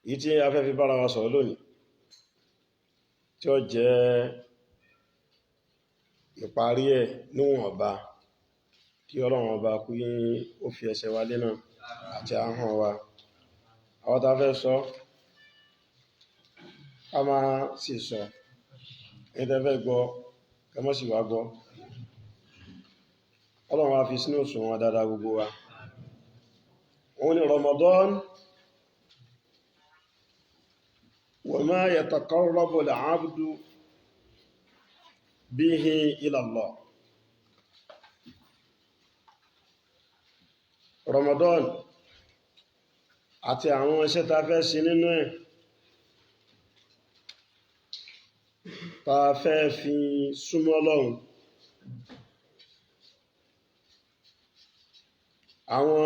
èyí tí a fẹ́ fi bára wa sọ̀rọ̀ lónìí tí ó jẹ́ ìparí ẹ̀ níwọ̀nba kí Ọlọ́run ọba kú yí ó fi ẹsẹ̀ wa lé náà àti ahọ́n wa. Àwọn tá fẹ́ sọ ká máa sì sọ, ẹni tẹ́ fẹ́ gbọ́ ká má sì wá gbọ́. Ọlọ́run wa fi sínú òṣùwọ̀n dáadáa gbogbo wa. Òun ni Ramadan wa ma yataqarrabu al-'abdu bihi ila Allah. Ramadan àti àwọn iṣẹ́ tá fẹ́ ṣe nínú ẹ̀, tá fẹ́ fi súnmọ́ Ọlọ́run, àwọn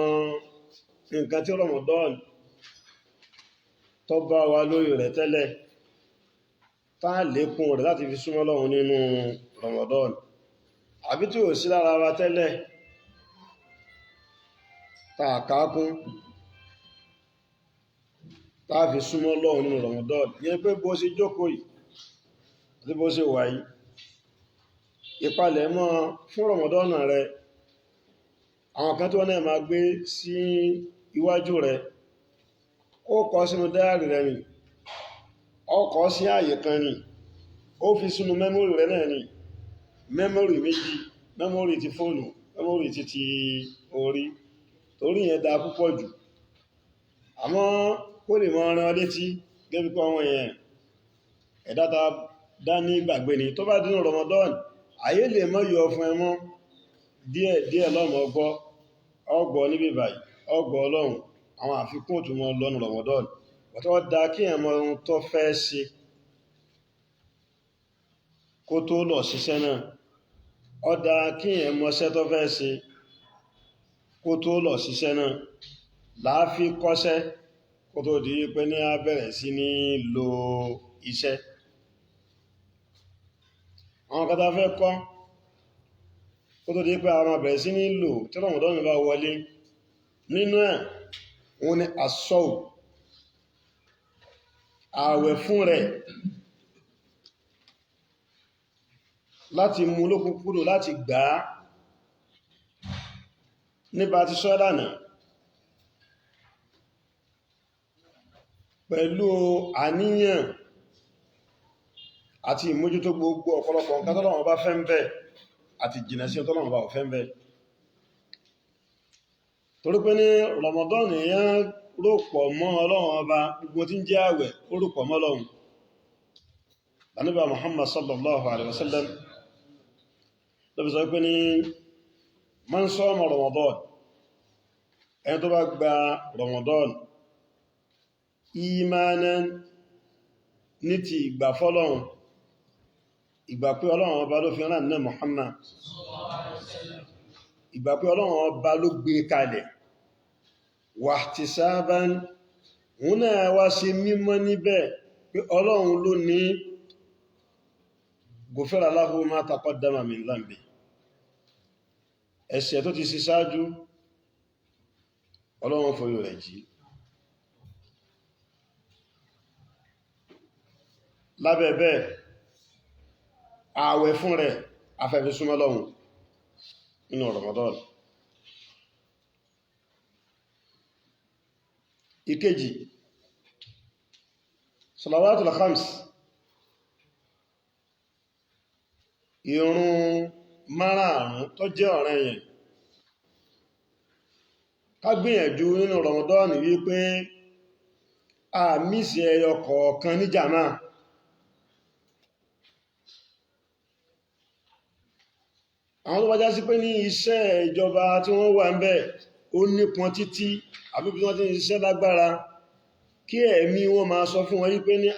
nǹkan tí Ramadan tó bá wa lórí rẹ̀ tẹ́lẹ̀ tá lékún rẹ̀ láti fi súnmọ́ Ọlọ́run nínú Ramadan, àbí tí ò sí lára wa tẹ́lẹ̀ tá kákún tá fi súnmọ́ Ọlọ́run nínú Ramadan. Yẹn pé bó ṣe jókòó yìí àti bó ṣe wà yìí, ìpalẹ̀mọ́ fún Ramadan rẹ̀, àwọn kan tí wọ́n náà máa gbé sí iwájú rẹ̀, ó kọ sínú dáyàrí rẹ̀ ni, ó kọ sí ààyè kan ni, ó fi sínú mẹ́mórì rẹ̀ náà ni, mẹ́mórì méjì, mẹ́mórì ti fóònù, mẹ́mórì ti orí, torí yẹn dá púpọ̀ jù. Àmọ́ ó lè mọ́ rán létí gẹ́bí kọ́ wọn yẹn ẹ̀dá ta dá ní gbàgbé ni. Tó bá dínú Ramadan, ayé lè mọ́ yọ fún ẹmọ́ díẹ̀ lọ́mọ ọgbọ̀ níbi báyìí, ọgbọ̀ Ọlọ́run, àwọn àfikún òtún lọ́nà Ramadan. Tó dá kí ẹmọ ohun tó fẹ́ ṣe kó tó lọ ṣiṣẹ́ náà, ó dá kí ẹmọ ṣẹ́ tó fẹ́ ṣe kó tó lọ ṣiṣẹ́ náà, láàfí kọ́ṣẹ́ kó tó di pé ní a bẹ̀rẹ̀ sí ní lo iṣẹ́. Àwọn kan tá fẹ́ kọ́ kó tó di pé a máa bẹ̀rẹ̀ sí ní lò tí Ramadan bá wọlé, nínú ẹ̀ wọ́n ni asọ́ù, ààwẹ̀ fún rẹ̀, láti mú lókùnkúrò, láti gbà á nípa ti sọ lánàá pẹ̀lú àníyàn àti ìmójútó gbogbo ọ̀pọ̀lọpọ̀ nǹkan tọ́lọ́run bá fẹ́ ń bẹ àti jìnà sí tọ́lọ́run bá fẹ́ ń bẹ. Torí pé ní Ramadan èèyàn rọ̀pọ̀ mọ́ Ọlọ́run ọba, gbogbo tí ń jẹ́ àwẹ̀ ó rọ̀pọ̀ mọ́ Ọlọ́run. Ànábì Muhammad sallallahu alaihi wasallam ló fi sọ pé ní man sọ́mọ̀ Ramadan, ẹni tó bá gba Ramadan imanan, ní ti ìgbà fọ́lọ́run, ìgbà pé Ọlọ́run ọba ló fi rán ní Muhammad, ìgbà pé Ọlọ́run ọba ló gbé kalẹ̀, wahtisaban, òun náà wá ṣe mímọ́ níbẹ̀ pé Ọlọ́run ló ní, gufira lahu ma taqaddama min dhanbi, ẹ̀ṣẹ̀ tó ti ṣe ṣáájú Ọlọ́run forí rẹ̀ jì. Lábẹ́bẹ́ ààwẹ̀ fún rẹ̀ afẹ́fẹ́ súnmọ́ Ọlọ́run nínú Ramadan. Ìkejì, salawatul khams, ìrun márààrún tó jẹ́ ọ̀ranyàn, ká gbìyànjú nínú Ramadan wípé a mísì ẹyọ kọ̀ọ̀kan ní jàmá. Àwọn tó bá já sí pé ní iṣẹ́ ìjọba tí wọ́n wà ń bẹ̀ ó nípọn títí, àbí bí wọ́n ti ń ṣiṣẹ́ lágbára, kí ẹ̀mí wọn máa sọ fún wọn wípé ní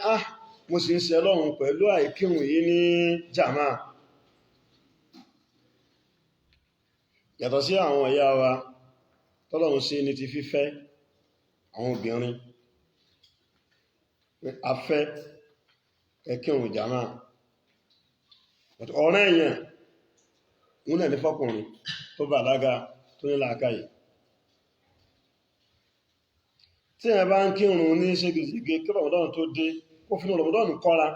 mo sì ń ṣe Ọlọ́run pẹ̀lú àìkírun yìí ní jàmá. Yàtọ̀ sí àwọn ìyá wa tọ́lọ́run ṣe ní ti fífẹ́, àwọn obìnrin afẹ́ ẹkírun jàmá, ọ̀rẹ́ èèyàn wọ́n náà ní fọ́kùnrin tó bàlágà tó ní làákàyè. tí ẹ bá ń kírun ní ṣégeṣége kí Ramadan tó dé kó fi Ramadan kọ́ra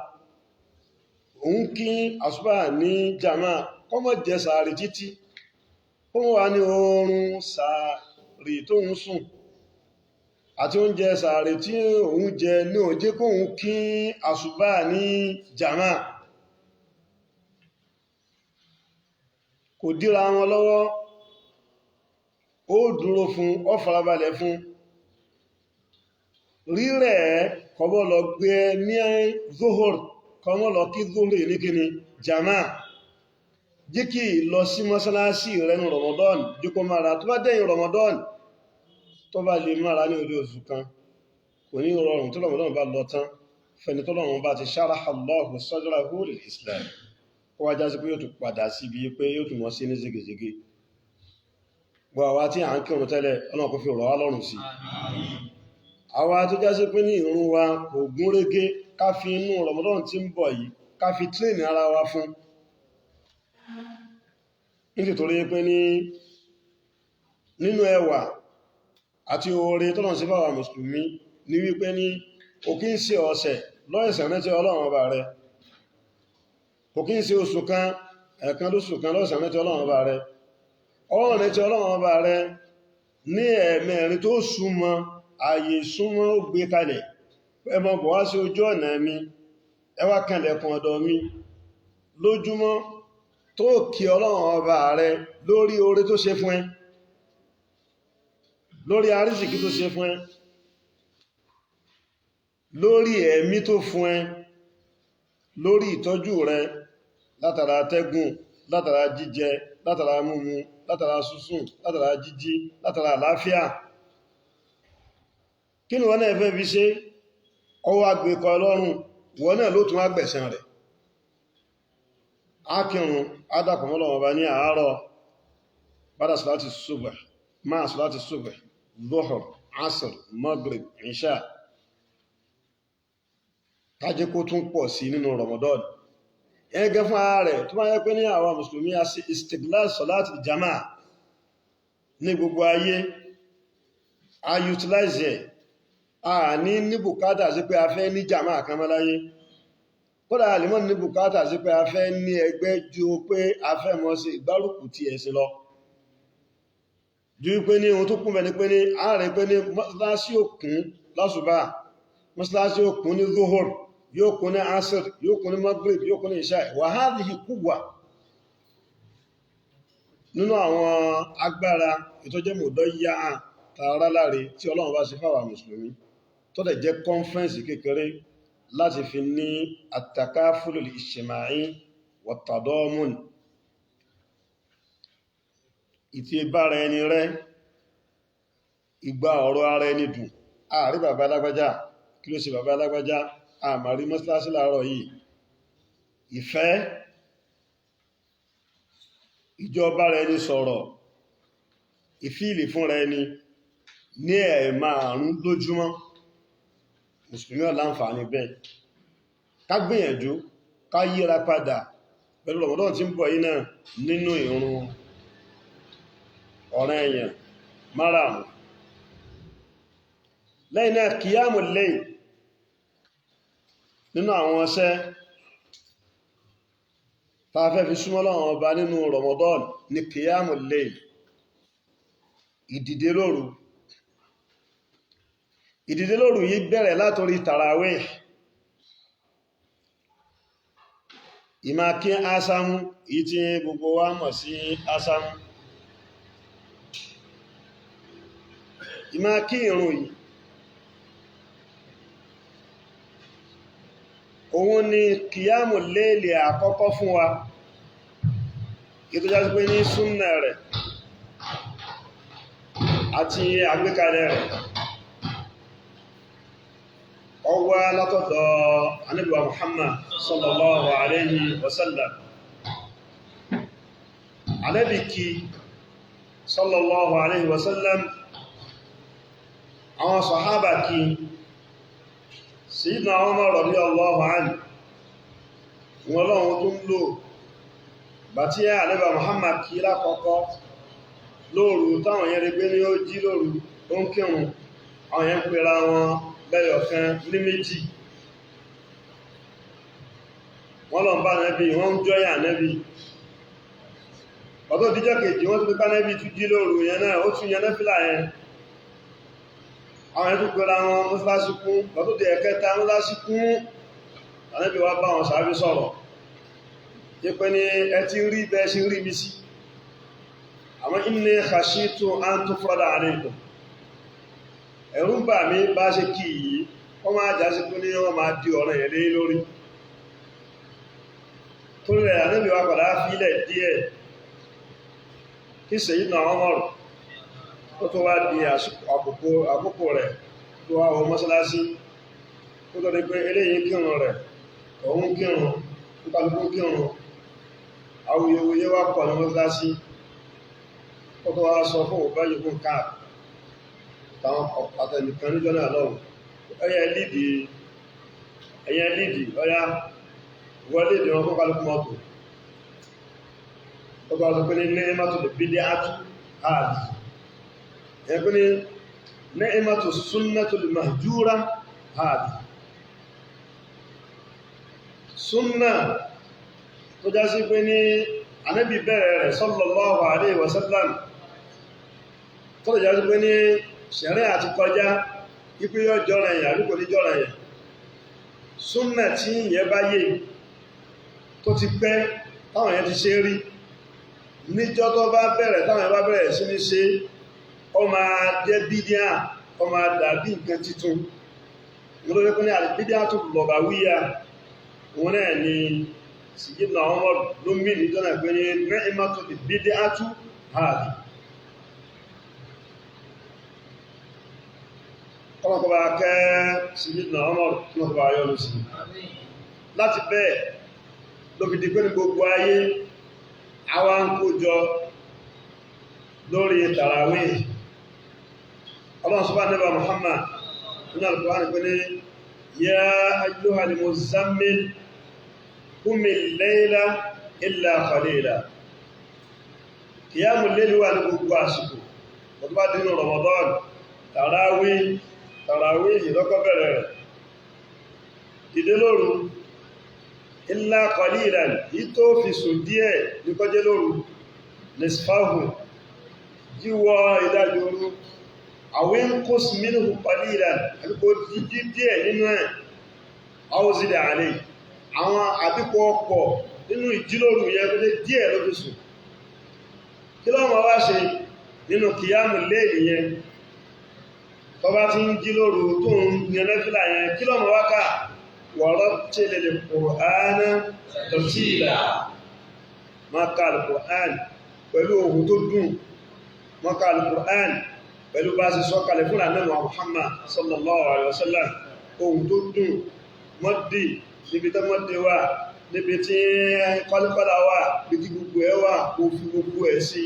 òun kí àsùbá ní jàmá kọ́mọ̀ jẹ sàárì títí kó wà ní oorun sàárì tó ń sùn àti oúnjẹ sàárì tí òun jẹ ní òjé kóhun kí àsùbá ní jàmá kò díra wọn lọ́wọ́ ó dúró fún ó farabalẹ̀ fún rírẹ̀ kọmọ́ lọ gbé ní zuhur kọmọ́ lọ kí zuhur ní kíni jàmá jíkì lọ sí mọ́sálásí rẹnu Ramadan jíkọ mara tó bá dẹ̀yìn Ramadan tó bá lè mara ní orí oṣù kan kò ní rọrùn tó Ramadan bá lọ tán fẹni tó lọ́wọ́n bá ti sharaha Allahu sadrahu lil Islam kó wá já sí pé yóò tún padà síbi pé yóò tún wọ́n sí ní zigizigi gbọ́ àwa tí à ń kírun tẹ́lẹ̀ Ọlọ́run kó fi rọ̀ wá lọ́rùn sí àwa tó já sí pé ní ìrun wa kò gún régé ká fi inú Ramadan tí ń bọ̀ yìí ká fi tírèènì ara wa fún nítorí pé ní nínú ẹwà àti oore tọ́lọ̀ sí fáwà mùsùlùmí ní wípé ní kò kí ń ṣe ọ̀sẹ̀ lọ́ẹ̀sẹ̀ rántí Ọlọ́run ọba rẹ̀ kò kí ń ṣe oṣù kan ẹ̀kan lóṣù kan lọ́ẹ̀sẹ̀ rántí Ọlọ́run ọba rẹ̀ ọ̀rọ̀ rántí Ọlọ́run ọba rẹ̀ ní ẹ̀mẹ́rin tó súnmọ́ ààyè súnmọ́ ó gbé kalẹ̀ ẹmọ bọ̀ wá sí ojú ọ̀nà mi ẹ wá kanlẹ̀kùn ọ̀dọ̀ mi lójúmọ́ tó kí Ọlọ́run ọba rẹ lórí oore tó ṣe fún ẹ lórí àrísìkí tó ṣe fún ẹ lórí ẹ̀mí tó fún ẹ lórí ìtọ́jú rẹ látara atẹ́gùn látara jíjẹ látara múmu látara sísùn látara jíjí látara àlàáfíà kí ni wọ́n náà fẹ́ fi ṣe ọwọ́ agbèkọ Ọlọ́run wọ́n náà ló tún agbẹ̀san rẹ̀ ákìrún ádàpọ̀mọ́lọ́wọ́ bá ní àárọ̀ bádà sọ́láti subh máa sọ́láti subh dhuhr asr maghrib isha kájẹ́ kó tún pọ̀ sí nínú Ramadan ẹgẹ́ fún ara rẹ̀ tó bá yẹ pé ní àwa mùsùlùmí a sí istiglal sọ́láti jama ní gbogbo ayé a utilize ẹ̀ a ní bùkátà sí pé a fẹ́ ní jama àkàmọ́láyé kódà alìmọ́ ní bùkátà sí pé a fẹ́ ní ẹgbẹ́ ju pé a fẹ́ mọ́ sí ìgbárùkù ti ẹ̀sìn lọ ju pé ní ohun tó kún bẹni pé ní ààrẹ pé ní mọ́sálásí òkun lásùbá mọ́sálásí òkun ní zuhur yóò kún ní asr yóò kún ní maghrib yóò kún ní isha wa hadhihi quwwa nínú àwọn agbára ìtọ́jẹ́ mọ̀dọ́ yá tààrà láre tí Ọlọ́run bá ṣe fáwà mùsùlùmí tó dẹ̀ jẹ́ kọ́nfẹ́ǹsì kékeré láti fi ní at-takaful al-ijtima'i wat-tadamun ìtì bára ẹni rẹ̀ ìgbà ọ̀rọ̀ ara ẹni dùn ààrí bàbá alágbájá kí ló ṣe bàbá alágbájá àmàrí mọ́sálásí láàárọ̀ yìí ìfẹ́ ìjọba rẹ̀ ní sọ̀rọ̀ ìfíìlì fún rẹ̀ ní ẹ̀ẹ̀márùn lójúmọ́ mùsùlùmí ọ̀láǹfààní bẹ́ẹ̀ ká gbìyànjú ká yíra padà pẹ̀lú Ramadan tí ń bọ̀ yìí náà nínú ìrun ọ̀ranyàn márààrún lẹ́yìn náà qiyamul layl nínú àwọn ọṣẹ́ tá a fẹ́ fi súnmọ́ Ọlọ́run ọba nínú Ramadan ní qiyamul layl ìdìde lóru yìí bẹ̀rẹ̀ látorí tarawih ìmá kí ásámú èyí tí gbogbo wa mọ̀ sí ásámú ìmá kí ìrun yìí òun ni kìyàmù léèlì àkọ́kọ́ fún wa ìtọ́já sí pé ní súnnà rẹ̀ àti àgbékalẹ̀ rẹ̀ ọwá látọ̀dọ̀ Ànábì wa Muhammad sallallahu alayhi wa sallam Ànábì kí sallallahu alayhi wa sallam àwọn sàhábà kí Sayyidina Umar radiyallahu anhu wọn lọ́wọ́ tó ń lò bàtí Ànábì Muhammad kí lákọ́kọ́ lóòrù táwọn yẹn rí gbé ní ó jí lóòrù ó ń kírun àwọn yẹn pera wọn lẹ́yọ̀kan ní méjì wọ́n lọ bá Ànábì wọ́n ń jọ́yà Ànábì ọ̀tọ́ díjọ́ kejì wọ́n tún pípa Ànábì tún jí lóru yẹn náà ó tún yẹn náfílà yẹn àwọn yẹn tún pera wọn mọ́sálásí kún ọ̀tọ́ di ẹ̀kẹta mọ́sálásí kún Ànábì wá bá wọn sàábí sọ̀rọ̀ yípe ni ẹ ti rí bẹ́ẹ̀ sí rí mi sí àmọ́ inni khashitu an tufrada alaykum ẹ̀rù ń bà mí bá ṣe kí yìí wọ́n máa jásí pé ní wọ́n máa di ọ̀rọ̀ yẹn lé lórí tó rẹ̀ Ànábì wa padà fílẹ̀ díẹ̀ kí Sayyidina Umar ó tó wá di àkókò rẹ̀ tó wá wọ mọ́sálásí ó tó di pé eléyìí kírun rẹ̀ òun kírun nípàlùkù kírun awuyewuye wá pọ̀ ní mọ́sálásí ó tó wá sọ fún òbá yìí fún káà táwọn àtẹnìkan níjọ́ náà lọ́wọ́ ẹ̀yẹ lídì ọya wọlé ìdí wọn fún kálùkù mọ́tò ó tó wá sọ pé ní ni'matu lè bí dé átú ààdì ẹ̀ pé ní ni'matu sunnatu lè mahjura ààdì súnnà tó já sí pé ní Ànábì bẹ̀rẹ̀ rẹ̀ sallallahu alaihi wasallam tó lè já sí pé ní ṣẹ̀rẹ́ àti kọjá ipé yọ jọ́ra ẹ̀yà àríkò ní jọ́ra ẹ̀yà súnnà tí ìyẹn bá yé tó ti pẹ́ táwọn yẹn ti ṣe rí níjọ́ tó bá bẹ̀rẹ̀ táwọn yẹn bá bẹ̀rẹ̀ sí ní ṣe ó máa jẹ́ bídíà ó máa dàbí nǹkan titun nítorí pé ní àbídíà tó lọ̀bà wíyà wọn náà ni Sayyidina Umar ló mí ní jọ́nà pé ní ni'matu bid'atu hadi ọmọkọba kẹ́ Sayyidina Umar ọmọkọba ayọ́ ló sí láti bẹ́ẹ̀ ló fi di pé ní gbogbo ayé àwa ń kójọ lórí Tarawih Allah subhanahu wa Muhammad nínú Al-Qur'an pé ní ya ayyuhal muzammil قم الليل إلا قليلا قيام الليل wà ní gbogbo àsìkò tó bá dínú Ramadan Tarawih ìlọ́kọ́ bẹ̀rẹ̀ rẹ̀ ìdé lóru إلا قليلا yìí tó fi sùn díẹ̀ ní kọjẹ́ lóru nisfahu jíwọ ìdájọ́ orú aw inqus minhu qalilan àbíkò jí díẹ̀ nínú ẹ̀ aw zid alayhi àwọn àbíkọ ọkọ̀ nínú ìjílòrù yẹn tó jẹ́ díẹ̀ ló fi sùn kí ló máa wá ṣe nínú kìyàmù léèlì yẹn tó bá ti ń jílòrù tó ń yẹn lẹ́fìlà yẹn kí ló máa wá ká warattilil Qur'ana tartila máa ka al-Qur'an pẹ̀lú ohùn tó dùn máa ka al-Qur'an pẹ̀lú bá ṣe sọ kalẹ̀ fún Ànábì Muhammad sallallahu alaihi wasallam ohùn tó dùn mọ́dì níbi tó mọ́dé wà níbi tí kọ́lùkọ́lá wà bí tí gbogbo ẹ wà kó fi gbogbo ẹ̀ sí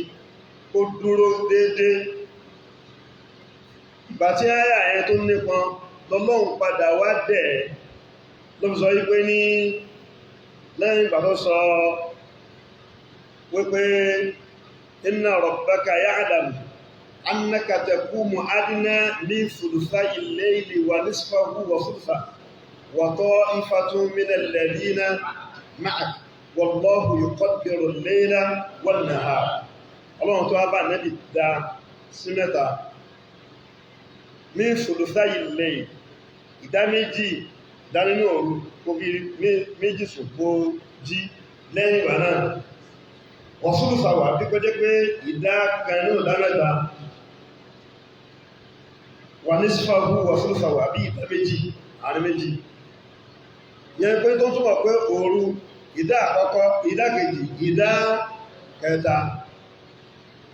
kó dúró déédé ìgbà tí àyà ẹ tó nípọn lọ́lọ́run padà wá dẹ̀ ló fi sọ wípé ní lẹ́yìn ìgbà tó sọ wípé inna rabbaka ya'lamu annaka taqumu adna min thuluthayi al-layli wa nisfahu wa thuluthahu وطائفة من الذين معك والله يقدر الليل والنهار الله تعالى نبي دا سمتا من ثلثي الليل ìdá méjì dá nínú òru kó fi méjì sùn kó jí lẹ́yìn ìgbà náà wọ́n súlùsàwà bí kó jẹ́ pé ìdá kan nínú ìdá mẹ́ta wà ní sífàwù wọ́n súlùsàwà bí ìdá méjì àrí méjì yẹn pé tó túnmọ̀ pé òru ìdá àkọ́kọ́ ìdá kejì ìdá kẹta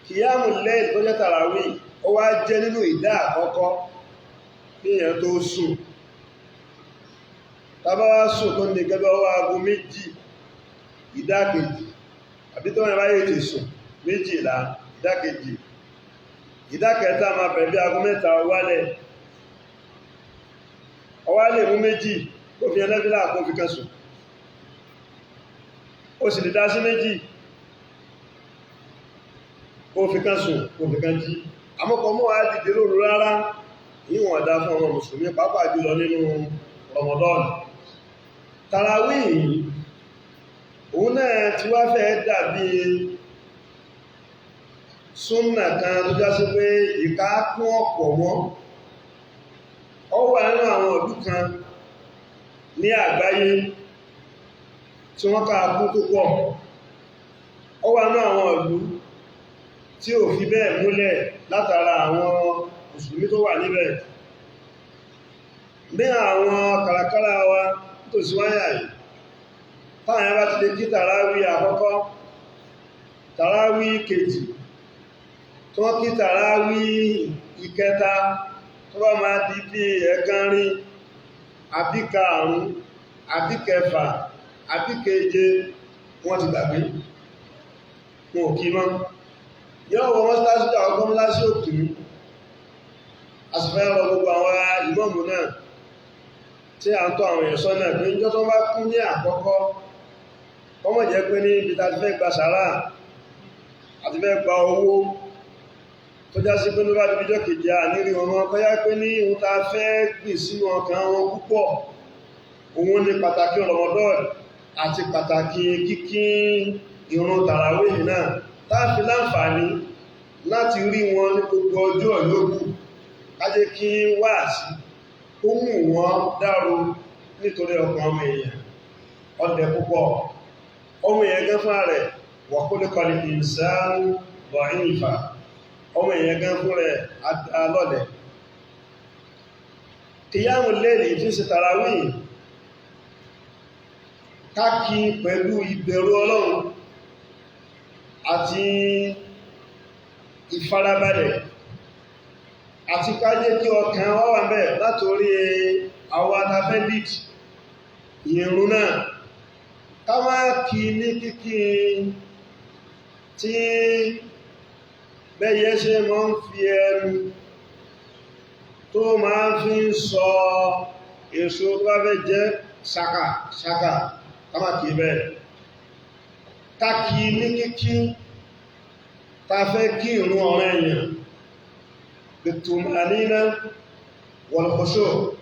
kìyàmù lẹ́yìn tó jẹ́ Tarawih ó wá jẹ́ nínú ìdá àkọ́kọ́ ní èyàn tó sùn tàbá wá sùn tó ní gẹ́gẹ́ ọwọ́ aago méjì ìdá kejì àbí tó wọ́n ráyè ti sùn méjìlá ìdá kejì ìdá kẹta máa bẹ̀rẹ̀ aago mẹ́ta ọwálẹ̀ mú méjì kó fi ẹlẹ́fílà kó fi kan sùn ó sì lè dá sí méjì kó fi kan sùn kó fi kan jí àmọ́kọ̀ mọ́ wá dìde lóru rárá ìwọ̀n dá fún ọmọ mùsùlùmí pàápàá jùlọ nínú Ramadan. Tarawih òun náà ti wá fẹ́ dàbí súnnà kan tó já sí pé ìka kún ọ̀pọ̀ mọ́. Ó wà nínú àwọn ìlú kan ní àgbáyé tí wọ́n ká kún púpọ̀. Ó wà nínú àwọn ìlú tí ò fi bẹ́ẹ̀ múlẹ̀ látara àwọn mùsùlùmí tó wà níbẹ̀. Ní àwọn kàràkàrà wa tó sí wáyà yìí, táwọn ẹbá ti lè kí tàráwí àkọ́kọ́, tàráwí kejì, tó wọ́n kí tàráwí ìkẹta, tó bá máa di bí ẹ̀kánrin, àbí karùn-ún, àbí kẹfà, àbí keje, wọ́n ti gbàgbé, wọn ò kí mọ́. Yọ́ wọ mọ́sálásí àwọn mọ́sálásí òkú, àsìfẹ́ lọ gbogbo àwọn ìmáàmù náà tí a ń tọ́ àwọn èèyàn sọ́nà pé ìjọ tó bá kú ní àkọ́kọ́, ọmọ jẹ́ pé ní ibi tàbí fẹ́ gba sàárà àti fẹ́ gba owó tó já sí pé ní bá dìbíjọ́ kejì àníri ọmọ kọjá pé ní ohun ta fẹ́ gbìn sínú ọkàn wọn púpọ̀. Òun ni pàtàkì Ramadan àti pàtàkì kíkí ìrun tàràwíhì náà táàfi láǹfààní láti rí wọn ní gbogbo ọjọ́ yòókù, kájé kí wáàsí ó mú wọn dárò nítorí ọkàn ọmọ èèyàn ọdẹ púpọ̀. Ọmọ èèyàn gan fún rẹ̀ wa khuliqal insanu da'ifa, ọmọ èèyàn gan fún rẹ̀ alọ́lẹ̀. Qiyamul layli tí ṣe tàràwíhì káàkì pẹ̀lú ìbẹ̀rù Ọlọ́run àti ìfarabalẹ̀ àti kájé kí ọkàn wá wà bẹ́ẹ̀ látorí àwọn atafẹ́lìt ìrun náà. Ká máa kí ní kíkí tí bẹ́yẹ ṣe máa ń fi ẹnu tó máa fi ń sọ èso tó bá fẹ́ jẹ́ ṣàkà ṣàkà, ká máa kí bẹ́ẹ̀. Ká kí ní kíkí ta fẹ́ kí ìrun ọ̀ranyàn bituma'nina wal khushu',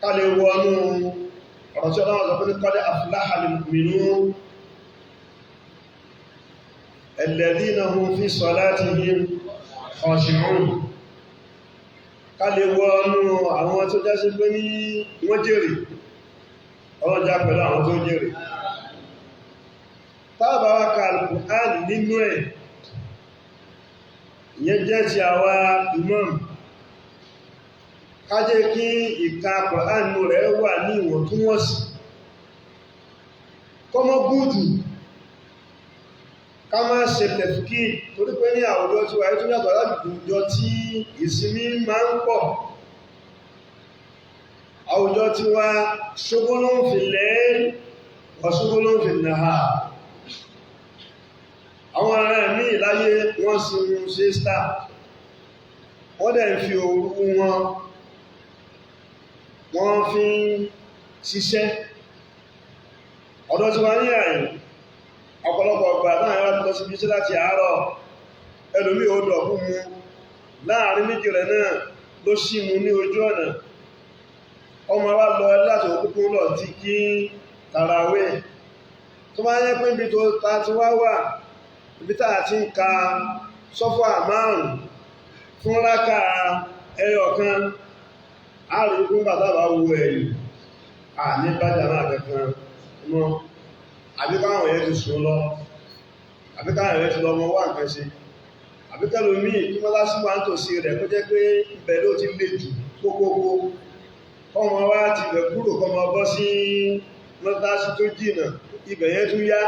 ká lè wọnú ọ̀rọ̀ tí ọlọ́run sọ pé ní qad aflaha al-mu'minun alladhina hum fi salatihim khashi'un. Ká lè wọnú àwọn tó já sí pé ní wọ́n jèrè, ọlọ́jà pẹ̀lú àwọn tó jèrè. Tábà wá ka Al-Qur'an nínú ẹ̀, ìyẹn jẹ́ ti àwa imam, ká jẹ́ kí ìka Qur'an rẹ̀ wà ní ìwọ̀ntúnwọ̀nsì, kọ́mọ́ gúdù, ká má ṣe tẹ̀fùkì, torí pé ní àwùjọ tí wà tó yàtọ̀ láwùjọ tí ìsinmi máa ń pọ̀. Àwùjọ tí wà shughulun fil layl wa shughulun fin nahar. Àwọn ará ẹ̀mí ìláyé wọ́n sin ṣe star, wọ́n dẹ̀ ń fi òru wọ́n fi ń ṣiṣẹ́. Ọ̀dọ̀ tí wà ní àyìn ọ̀pọ̀lọpọ̀ ọgbà láàrin láti lọ sí bí iṣẹ́ láti àárọ̀, ẹlòmí ó dọ̀kú mu láàrin méjì rẹ̀ náà ló ṣí mu ní ojú ọ̀nà. Ọmọ wá lọ láti òkúkú lọ tí kí tàràwíhì tó máa yẹ pé ibi tó ta ti wá wà, ibi táà ti ń ka sọ́fà márùn-ún fún rákà ẹyọ kan, a rí fún bàtàbà wo ẹ̀yìn ní bájà máa kẹfàn mọ́, àbíkáwọn ẹ̀yẹ ti sùn lọ, àbíkáwọn ẹ̀yẹ ti lọ mọ́ wà nǹkan ṣe, àbíkẹ́lò mí kí mọ́lá sí wà ń tò sí rẹ̀ kó jẹ́ pé ibẹ̀ ló ti lè jù kókókó, kọmọ wá ti bẹ̀ kúrò kọmọ bọ́ sí mọ́tásí tó jìnà, ibẹ̀ yẹn tún yá.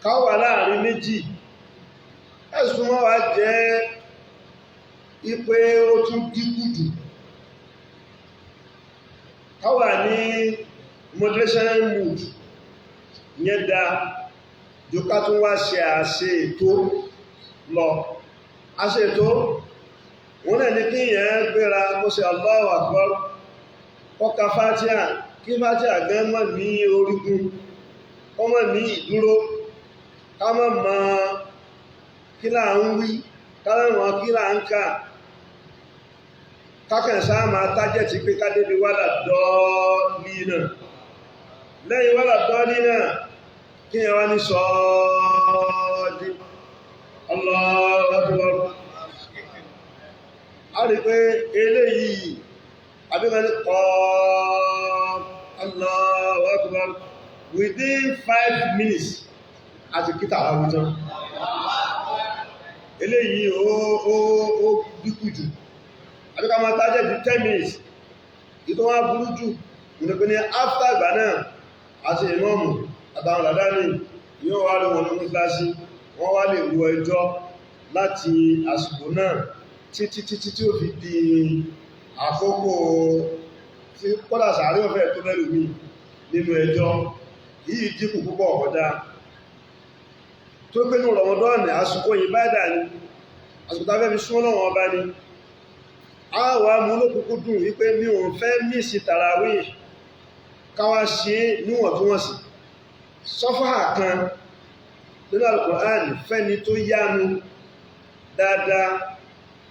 Káwà láàrin méjì, ẹ̀sùn mọ́ wá jẹ́ ipé ó tún dínkù jù. Káwà ní moderation mood yẹn dá jù ká tún wá ṣe àṣẹ ètò lọ. Àṣẹ ètò wọ́n náà ní kí yẹn gbéra kó ṣe Allahu Akbar, kọ́ka Fátíà, kí Fátíà gẹ́ mọ́ ní orígun, ọmọ ní ìdúró, ká mọ́ mọ́ kí là ń wí, ká mọ́ kí là ń kà. kákàn sáà máa tájẹ̀tì pé kádébí wàlà dọ́ọ̀lì náà lẹ́yìn wàlà dọ́ọ̀lì náà kí ẹ wá ní sọ́ọ́dí Allahu Akbar. A rí pé eléyìí àbíkọ́ ní Qaf Allahu Akbar within 5 minutes àti kíta àwùjọ eléyìí ó dínkù jù àbíká máa tájẹ́ di 10 minutes ìtọ́ wá burú jù ìrìnkú ní after ìgbà náà àti ìmọ́mù àtàwọn àdáni yóò wá rí wọn ní mọ́sálásí wọ́n wá lè wo ẹjọ́ láti àsìkò náà títí tí ó fi di àkókò tí kọ́dà sàárẹ́ ọ̀fẹ́ tó mẹ́lú mi nínú ẹjọ́ yìí dínkù púpọ̀ ọ̀kọ̀dá tó pé ní Ramadan àsìkò ìbádà ni àsìkò tá fẹ́ fi súnmọ́ wọn bá ní a wà mú lókùnkú dùn wípé mi ò fẹ́ mísì tàràwí káwà ṣe níwọ̀ntúnwọ̀nsì sọ́fà kan nínú Al-Qur'an fẹ́ni tó yánu dáadáa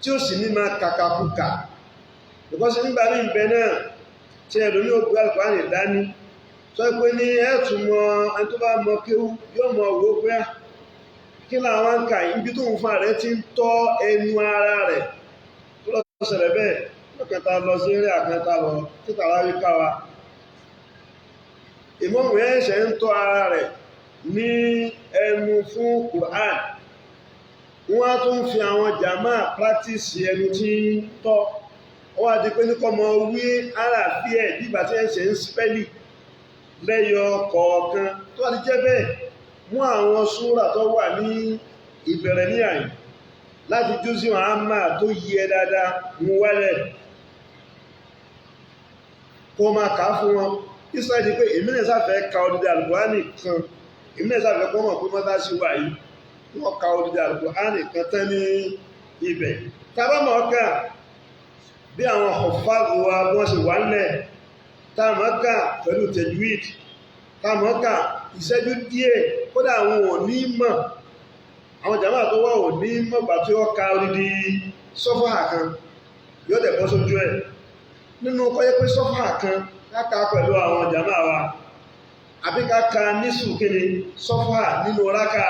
tí ó sì ní máa kàkàkùkà lọ́pọ̀sí nígbà ní ìbẹ̀ náà tí ẹ̀lú ní ògbé Al-Qur'an dání tó pé ní ẹ̀tùmọ̀ ẹni tó bá mọ kéwú yóò mọ owó pé kí láwọn ń kà ibi tó ń fa rẹ̀ ti ń tọ́ ẹnu ara rẹ̀ tó lọ ṣẹlẹ̀ bẹ́ẹ̀ lọ́kẹta lọ sí eré àkẹta lọ títà láwí káwa ìmọ̀mù ẹ̀ṣẹ̀ ń tọ́ ara rẹ̀ ní ẹnu fún Qur'an wọ́n á tún fi àwọn jàmá practice ẹnu tí ń tọ́ ó wá di pé ní kọ́ mọ wí ara fi ẹ̀ nígbà tí ẹ̀ṣẹ̀ ń spẹ́lì lẹ́yọ kọ̀ọ̀kan tó wá ti jẹ́ bẹ́ẹ̀ mú àwọn súrà tó wà ní ìbẹ̀rẹ̀ ní àyè láti júzí wọn á máa tó yí ẹ dáadáa mú wálẹ̀ kó máa kà á fún wọn ìsìláìdí pé ìmìnà sáfẹ́ ka odidi Al-Qur'ani kan ìmìnà sáfẹ́ kọ́ mọ̀ pé mọ́tá sí wà yìí wọ́n ka odidi Al-Qur'ani kan tán ní ibẹ̀ tàbámọ̀ ọkà bí àwọn ọ̀fáàgù wa wọ́n sì wà nílẹ̀ táàmọ́kà pẹ̀lú tajwid táàmọ́kà ìṣẹ́jú díẹ̀ kódà àwọn ò ní mọ̀ àwọn jàmáà tó wà ò ní mọ̀gbà tí ó ka odidi sọ́fà kan yóò dẹ̀ bọ́ sójú ẹ̀ nínú kọ́yẹ́ pé sọ́fà kan káka pẹ̀lú àwọn jàmáà wa àbí káka nísù kíni sọ́fà nínú rákà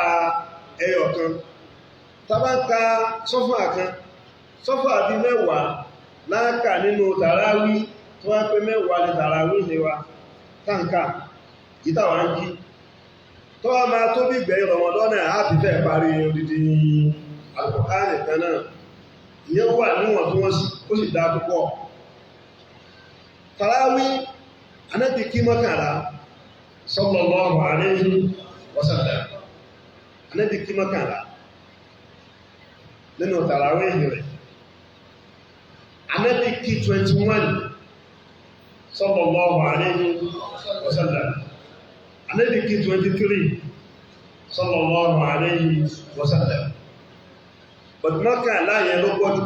ẹyọ kan tàbá ka sọ́fà kan sọ́fà bí mẹ́wàá láàkà nínú tàráwí tó wá pé mẹ́wàá ní tàráwí ní wa táǹkà ìtàwà ń kí tó wá máa tó bí ìgbẹ̀yìn Ramadan náà á ti fẹ́ parí odidi Al-Qur'an kan náà ìyẹn wà níwọ̀n tí wọ́n ó sì dá púpọ̀ tàráwí Ànábì kí mọ́kànlá sallallahu alayhi wa sallam Ànábì kí mọ́kànlá nínú tàráwí rẹ̀ Ànábì kí 21 sallallahu alayhi wa sallam Ànábì kí 23 sallallahu alayhi wa sallam but mọ́kànlá yẹn ló gbọ́dù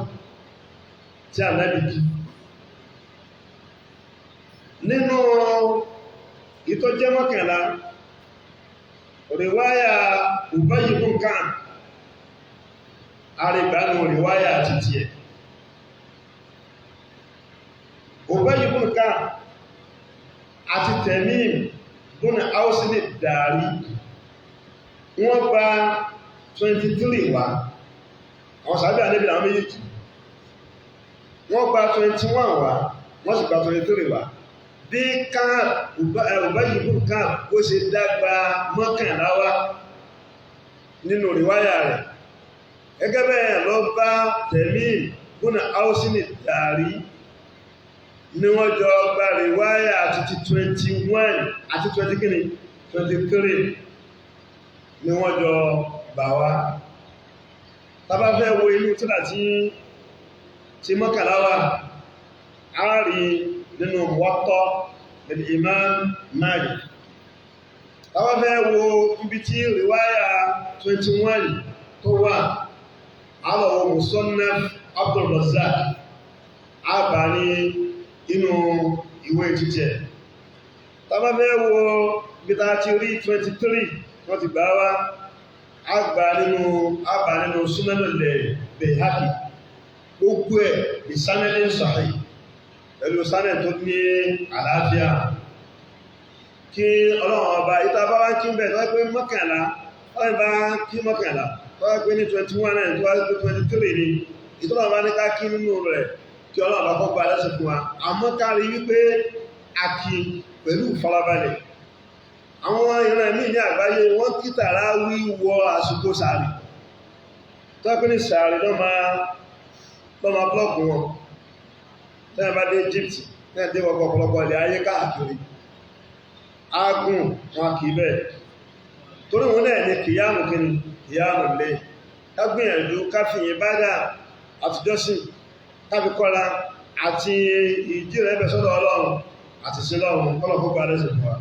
tí Ànábì kí nínú ìtọ́jẹ́ mọ́kànlá ríwáyà Ubay ibn Ka'b àrígbánú ríwáyà títí ẹ̀ Ubay ibn Ka'b àti Tamim ibn Aws ad-Dari wọ́n gba 23 wá àwọn sàbí Ànábì àwọn méjèèjì wọ́n gba 21 wá wọ́n sì gba 23 wá bí Ubay ibn Ka'b ó ṣe dágbà mọ́kànlá wá nínú ríwáyà rẹ̀ gẹ́gẹ́ bẹ́ẹ̀ lọ bá Tamim ibn Aws ad-Dari ní wọ́n jọ gba ríwáyà àti 21 àti 20 kìíní 23 ní wọ́n jọ bà wá tàbá fẹ́ wo inú tíra tí mọ́kànlá wá a rí nínú Muwatta al-Imam Malik tàbá fẹ́ wo ibi tí ríwáyà 21 tó wà alọ́wọ́ Musannaf Abdul Razzaq a bá ní inú ìwé jíjẹ tàbá fẹ́ wo ibi tá ti rí 23 wọ́n ti gbá wá a bá nínú Sunan al-Bayhaqi gbogbo ẹ̀ ìsánẹ́lẹ̀ sahih pẹ̀lú sánẹ̀ tó ní àlàáfíà kí ọlọ́run ọba ìta bá wá kí ń bẹ̀ tó wá pé mọ́kànlá wọ́n bá kí mọ́kànlá tó wá pé ní 21 náà tó wá pé 23 ni ìtọ́lọ̀ bá ní ká kí nínú rẹ̀ kí ọlọ́run bá kọ́kọ́ alẹ́sẹ̀ fún wa àmọ́ kárí wípé a kí pẹ̀lú ìfarabalẹ̀ àwọn ìran ẹ̀mí ní àgbáyé wọ́n kí tààrà wíwọ àsìkò sàárì tó wá pé ní sàárì lọ́ máa blọ́ọ̀kù wọn tẹ́yìn bá dé Egypt tẹ́yìn dé wọ́pọ̀ ọ̀pọ̀lọpọ̀ ilẹ̀ ayé káàkiri ágùn wọn kì í bẹ́ẹ̀ torí wọn náà ní kìyàmù kìíní kìyàmù lé kágbìyànjú káfíyìn bádà àtijọ́sìn káfíkọ́lá àti ìdí rẹ̀ bẹ̀ sọ́dọ̀ ọlọ́run àti sílọ́run kọ́lọ̀kọ́ bá lẹ́sẹ̀ fún wa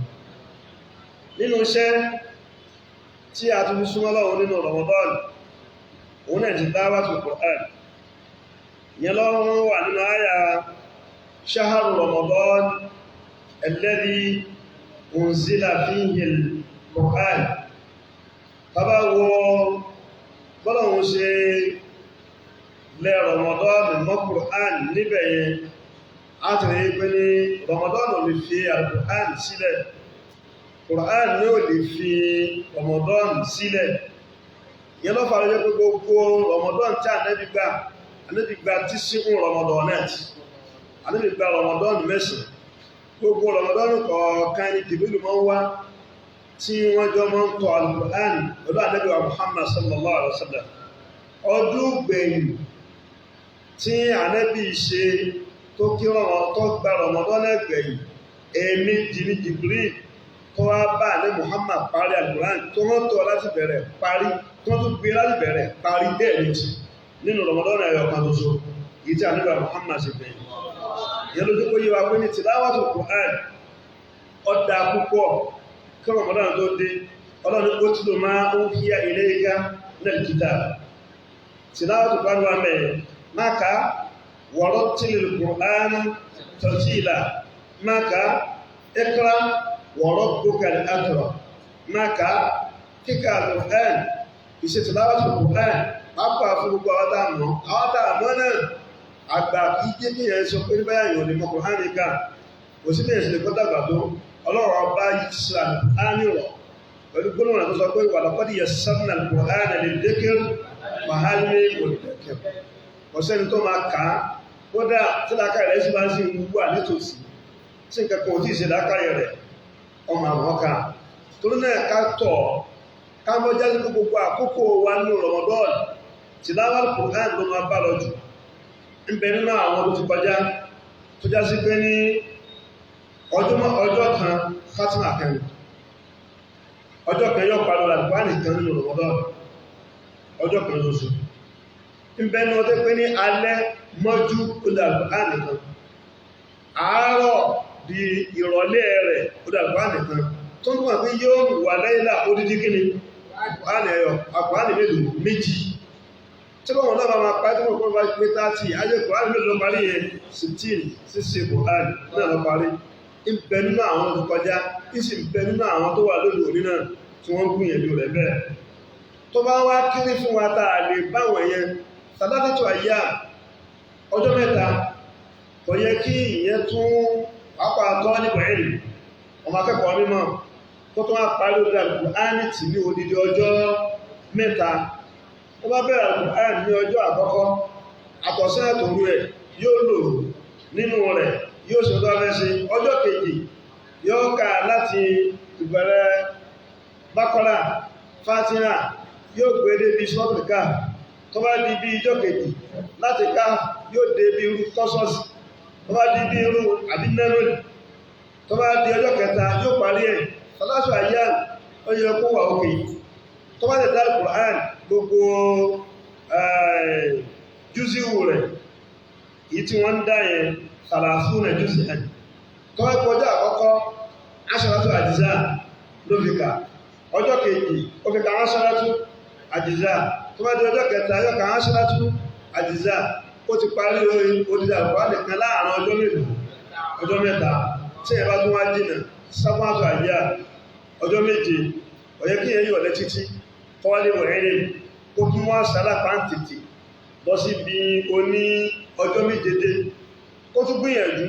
nínú iṣẹ́ tí a tún fi súnmọ́ lọ́wọ́ nínú Ramadan òun náà ti dáwàtul Qur'an ìyẹn lọ́wọ́ wà nínú àyà shahru Ramadan alladhi unzila fihi al-Qur'an tàbá wo bọ́lọ̀wọ́ ṣe lẹ Ramadan mọ́ Qur'an níbẹ̀ yẹn a ti rí pé ní Ramadan ò lè fi al-Qur'an sílẹ̀ Qur'an ní ò lè fi Ramadan sílẹ̀ ìyẹn lọ́fà ló jẹ́ pé gbogbo Ramadan tí Ànábì gbà tí síkún Ramadan náà Ànábì gbà Ramadan mẹ́sàn gbogbo Ramadan kọ̀ọ̀kan ní Jibril máa ń wá tí wọ́n jọ máa ń tọ́ Al-Qur'an pẹ̀lú Ànábì wa Muhammad sallallahu alaihi wasallam ọdún gbẹ̀yìn tí Ànábì ṣe tó kí tó gba Ramadan gbẹ̀yìn èmi ní Jibril tó wá bá ní Muhammad parí Al-Qur'an tó wọ́n tọ́ láti bẹ̀rẹ̀ parí tó tún gbé láti bẹ̀rẹ̀ parí dẹ́ẹ̀mejì nínú Ramadan ẹ̀yọ̀ kan tó so yìí tí Ànábì Muhammad ṣe bẹ̀yìn yẹn ló dúkó yíwa pé ní tilawatul Qur'an ọ̀dà púpọ̀ kí Ramadan tó dé ọlọ́run ó tí ló máa ń hiya ilayka minal kitab tilawatul Qur'an wà mẹ́rin máka warattilil Qur'ana tartila máka iqra wa rabbukal akram máka kíkà Qur'an ìṣe tilawatul Qur'an pápá fún gbogbo àwọn tààmọ́ náà àgbà kí jẹ́ kí ẹ̀ sọ pé ní báyà yàn lè mọ́ Kùránì ká kò sí ní ẹ̀sìn lè kọ́ dàgbà tó ọlọ́run ọba ìsìlám ánìrọ̀ pẹ̀lú gbólóhùn tó sọ pé wà lọ́pọ̀dì yẹ sọ́nà Kùránì lè dékèr wàhálì olùdẹ̀kẹ̀ ọ̀sẹ́ni tó máa kà á kódà tí lákàrẹ̀ rẹ̀ sì máa ń sin gbogbo àlétòsí tí nǹkan kan ò tí ì ṣe lákàrẹ̀ rẹ̀ ọmọ àwọn ká torí náà ká tọ̀ ká mọ́ jáde gbogbo àkókò wa nínú Ramadan tìláwà Kùránì ló máa bá lọ jù ń bẹ nínú àwọn tó ti kọjá tó já sí pé ní ọjọ́ kan Fatima kẹrin ọjọ́ kan yóò parí Al-Qur'ani kan nínú Ramadan ọjọ́ kan lóṣù ń bẹ ní ọjọ́ pé ní alẹ́ mọ́jú Al-Qur'ani kan àárọ̀ di ìrọ̀lẹ́ rẹ̀ Al-Qur'ani kan tó ń wà pé yóò wà lẹ́yìnlá odidi kíni Al-Qur'ani mélòó méjì tí wọ́n náà máa parí tí wọ́n kọ́ bá pé 30 ayé Kùránì mélòó lọ parí yẹn 16 síse Kùránì náà lọ parí ń bẹ nínú àwọn tó kọjá ìsì ń bẹ nínú àwọn tó wà lórí òní náà tí wọ́n gbìyànjú rẹ̀ bẹ́ẹ̀ tó bá wá kéré fún wa tá a lè báwọn yẹn tàbátàtò àyà ọjọ́ mẹ́ta kò yẹ kí ìyẹn tún pàápàá tọ́ nípa ẹ̀rì ọmọ akẹ́kọ̀ọ́ mímọ́ tó tún wá parí lórí Kùránì tì ní odidi ọjọ́ mẹ́ta ó bá bẹ̀rẹ̀ Al-Qur'an ní ọjọ́ àkọ́kọ́ àtọ̀sán àtòru rẹ̀ yóò lò nínú rẹ̀ yóò ṣe ọjọ́ mẹ́sí ọjọ́ kejì yóò kà láti ìbẹ̀rẹ̀ Baqara Fatiha yóò gbé débi suratul Kahf tó bá di bí ijọ́ kejì láti Kahf yóò dé bí irú Qasas tó bá di bí irú An-Naml tó bá di ọjọ́ kẹta yóò parí ẹ̀ sọlásù àyà ó yẹ kó wà òkè tó bá tẹ̀dá Al-Qur'an gbogbo jùsíwò rẹ̀ yìí tí wọ́n ń dá yẹn sàlàsù rẹ̀ jùsí ẹ̀ tó wá kọjá àkọ́kọ́ aṣọ́rátù àjíṣà ló fi kà ọjọ́ kejì ó fi kà aṣọ́rátù àjíṣà tó bá di ọjọ́ kẹta yóò kà aṣọ́rátù àjíṣà ó ti parí odidi Al-Qur'an nìkan láàárín ọjọ́ mélòó ọjọ́ mẹ́ta tí ẹ bá tún wá jìnà sáfàtù àyà ọjọ́ méje ó yẹ kí ẹ yọ̀ lẹ́ títí kọ́wálé wọ̀ ẹ́rẹ́ kó kí wọ́n sálà pàǹtìtì lọ síbi oní ọjọ́ méje dé kó tún gbìyànjú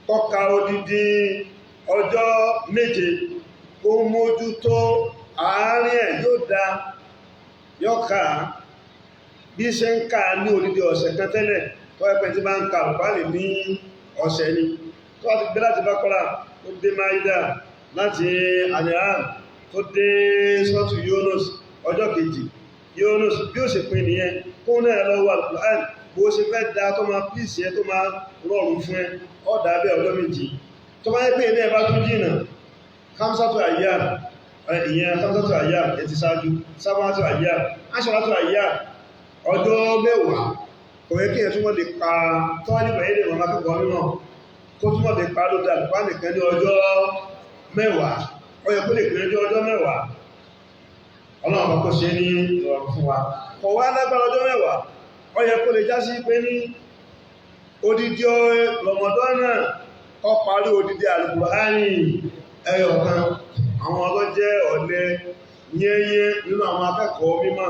kó ka odidi ọjọ́ méje kó mójútó àárín ẹ̀ yóò dá yọ́ka bí ṣe ń ká ní odidi ọ̀sẹ̀ kan tẹ́lẹ̀ tó ẹgbẹ́ tí bá ń ka Al-Qur'ani ní ọ̀sẹ̀ ni tó wá ti gbé láti Baqara tó dé Maida láti An'am tó dé sọ́tù Yunus ọjọ́ kejì Yunus bí ó ṣe pín nìyẹn kó náà lọ́wọ́ Al-Qur'ani bó ṣe fẹ́ dá tó máa pìsì ẹ tó máa rọrùn fún ẹ ọ̀dà bẹ́ ọjọ́ méjì tó bá yẹ pé ilé ẹbá tó jìnà khamsatu ayyam ìyẹn khamsatu ayyam ẹ ti ṣáájú sab'atu ayyam asharatu ayyam ọjọ́ mẹ́wàá kò yẹ kí ẹ túnmọ̀ lè pa tọ́wọ́ nípa ilé ìwọ̀n akẹ́kọ̀ọ́ mímọ̀ kó túnmọ̀ lè pa lódà lùpá nìkan ní ọjọ́ mẹ́wàá ó yẹ kó lè pín ọjọ́ mẹ́wàá ọlọ́run kò ṣe ní ìrọ̀rùn fún wa kò wá lágbára ọjọ́ mẹ́wàá ó yẹ kó lè já sí pé ní odidi Ramadan náà ó parí odidi Al-Qur'ani ẹyọ kan àwọn ọlọ́ jẹ́ ọ̀lẹ yẹ́yẹ́ nínú àwọn akẹ́kọ̀ọ́ mímọ̀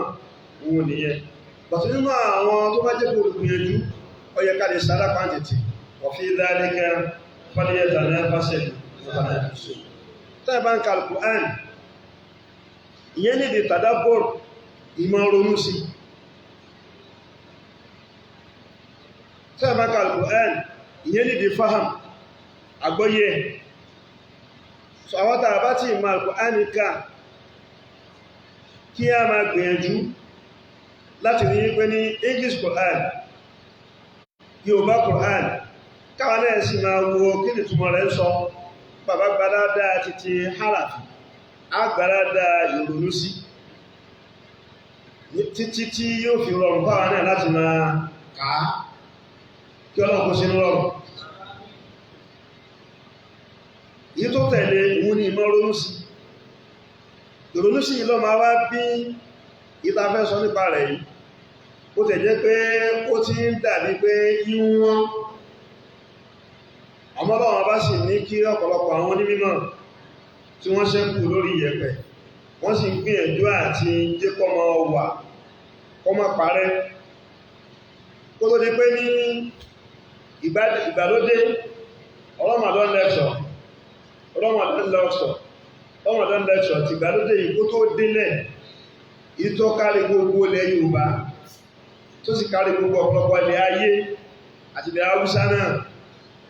òun nìyẹn bàtí nínú àwọn tó bá jẹ́ kó gbìyànjú ó yẹ ká lè sára pàǹtìtì ọ̀fí dhalika falyatanafasil mutanafisun tẹ́ bá ń ka Al-Qur'ani ìyẹn nídi tadabbur ìmọ̀ ronú sí tẹ́ bá ń ka Al-Qur'ani ìyẹn nídi faham àgbọ́yé so àwọn tàà bá tí ìmọ̀ Al-Qur'ani ká kí a máa gbìyànjú láti rí pé ní English Qur'an Yorùbá Qur'an káwọn náà sì máa wo kí ni túmọ̀ rẹ̀ ń sọ bàbá gbádádá títí harafi agbádádá ìrònú sí títí tí yóò fi rọrùn fáwọn náà láti máa kàá kí Ọlọ́run kó sínú rọrùn yìí tó tẹ̀lé ìwú ní ìmọ̀ ronú sí ìrònú sí ìlọ́ máa wá bí ìtafẹ́ sọ nípa rẹ̀ yìí ó tẹ̀ jẹ́ pé ó ti ń dàbí pé yíwọ́n ọmọlọ́wọ́n bá sì ní kí ọ̀pọ̀lọpọ̀ àwọn onímọ̀ tí wọ́n ṣẹ́kù lórí ìyẹ̀pẹ̀ wọ́n sì ń gbìyànjú àti jẹ́ kọ́mọ wà kọ́mọ parẹ́ kó tó di pé ní ìgbàlódé Ramadan lecture ti ìgbàlódé yìí kó tó délẹ̀ ìtọ́ kárí gbogbo ilẹ̀ Yorùbá tó sì kárí gbogbo ọ̀pọ̀lọpọ̀ ilẹ̀ ayé àti ilẹ̀ Haúsá náà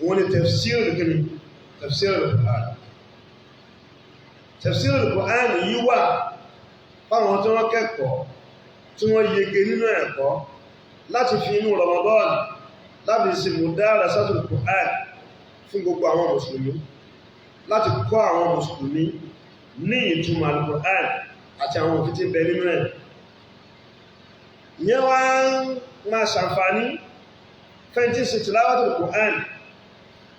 wọ́n ni tafsir kìíní tafsir al-Qur'an tafsir al-Qur'an yìí wà fáwọn tí wọ́n kẹ́kọ̀ọ́ tí wọ́n yege nínú ẹ̀kọ́ láti fi inú Ramadan láti ṣe mudarasatul Qur'an fún gbogbo àwọn mùsùlùmí láti kọ́ àwọn mùsùlùmí ní ìtumọ̀ al-Qur'an àti àwọn òfin tí ń bẹ nínú ẹ̀ yẹn wá máa ṣàǹfààní fẹ́ntí sí tilawatul Qur'an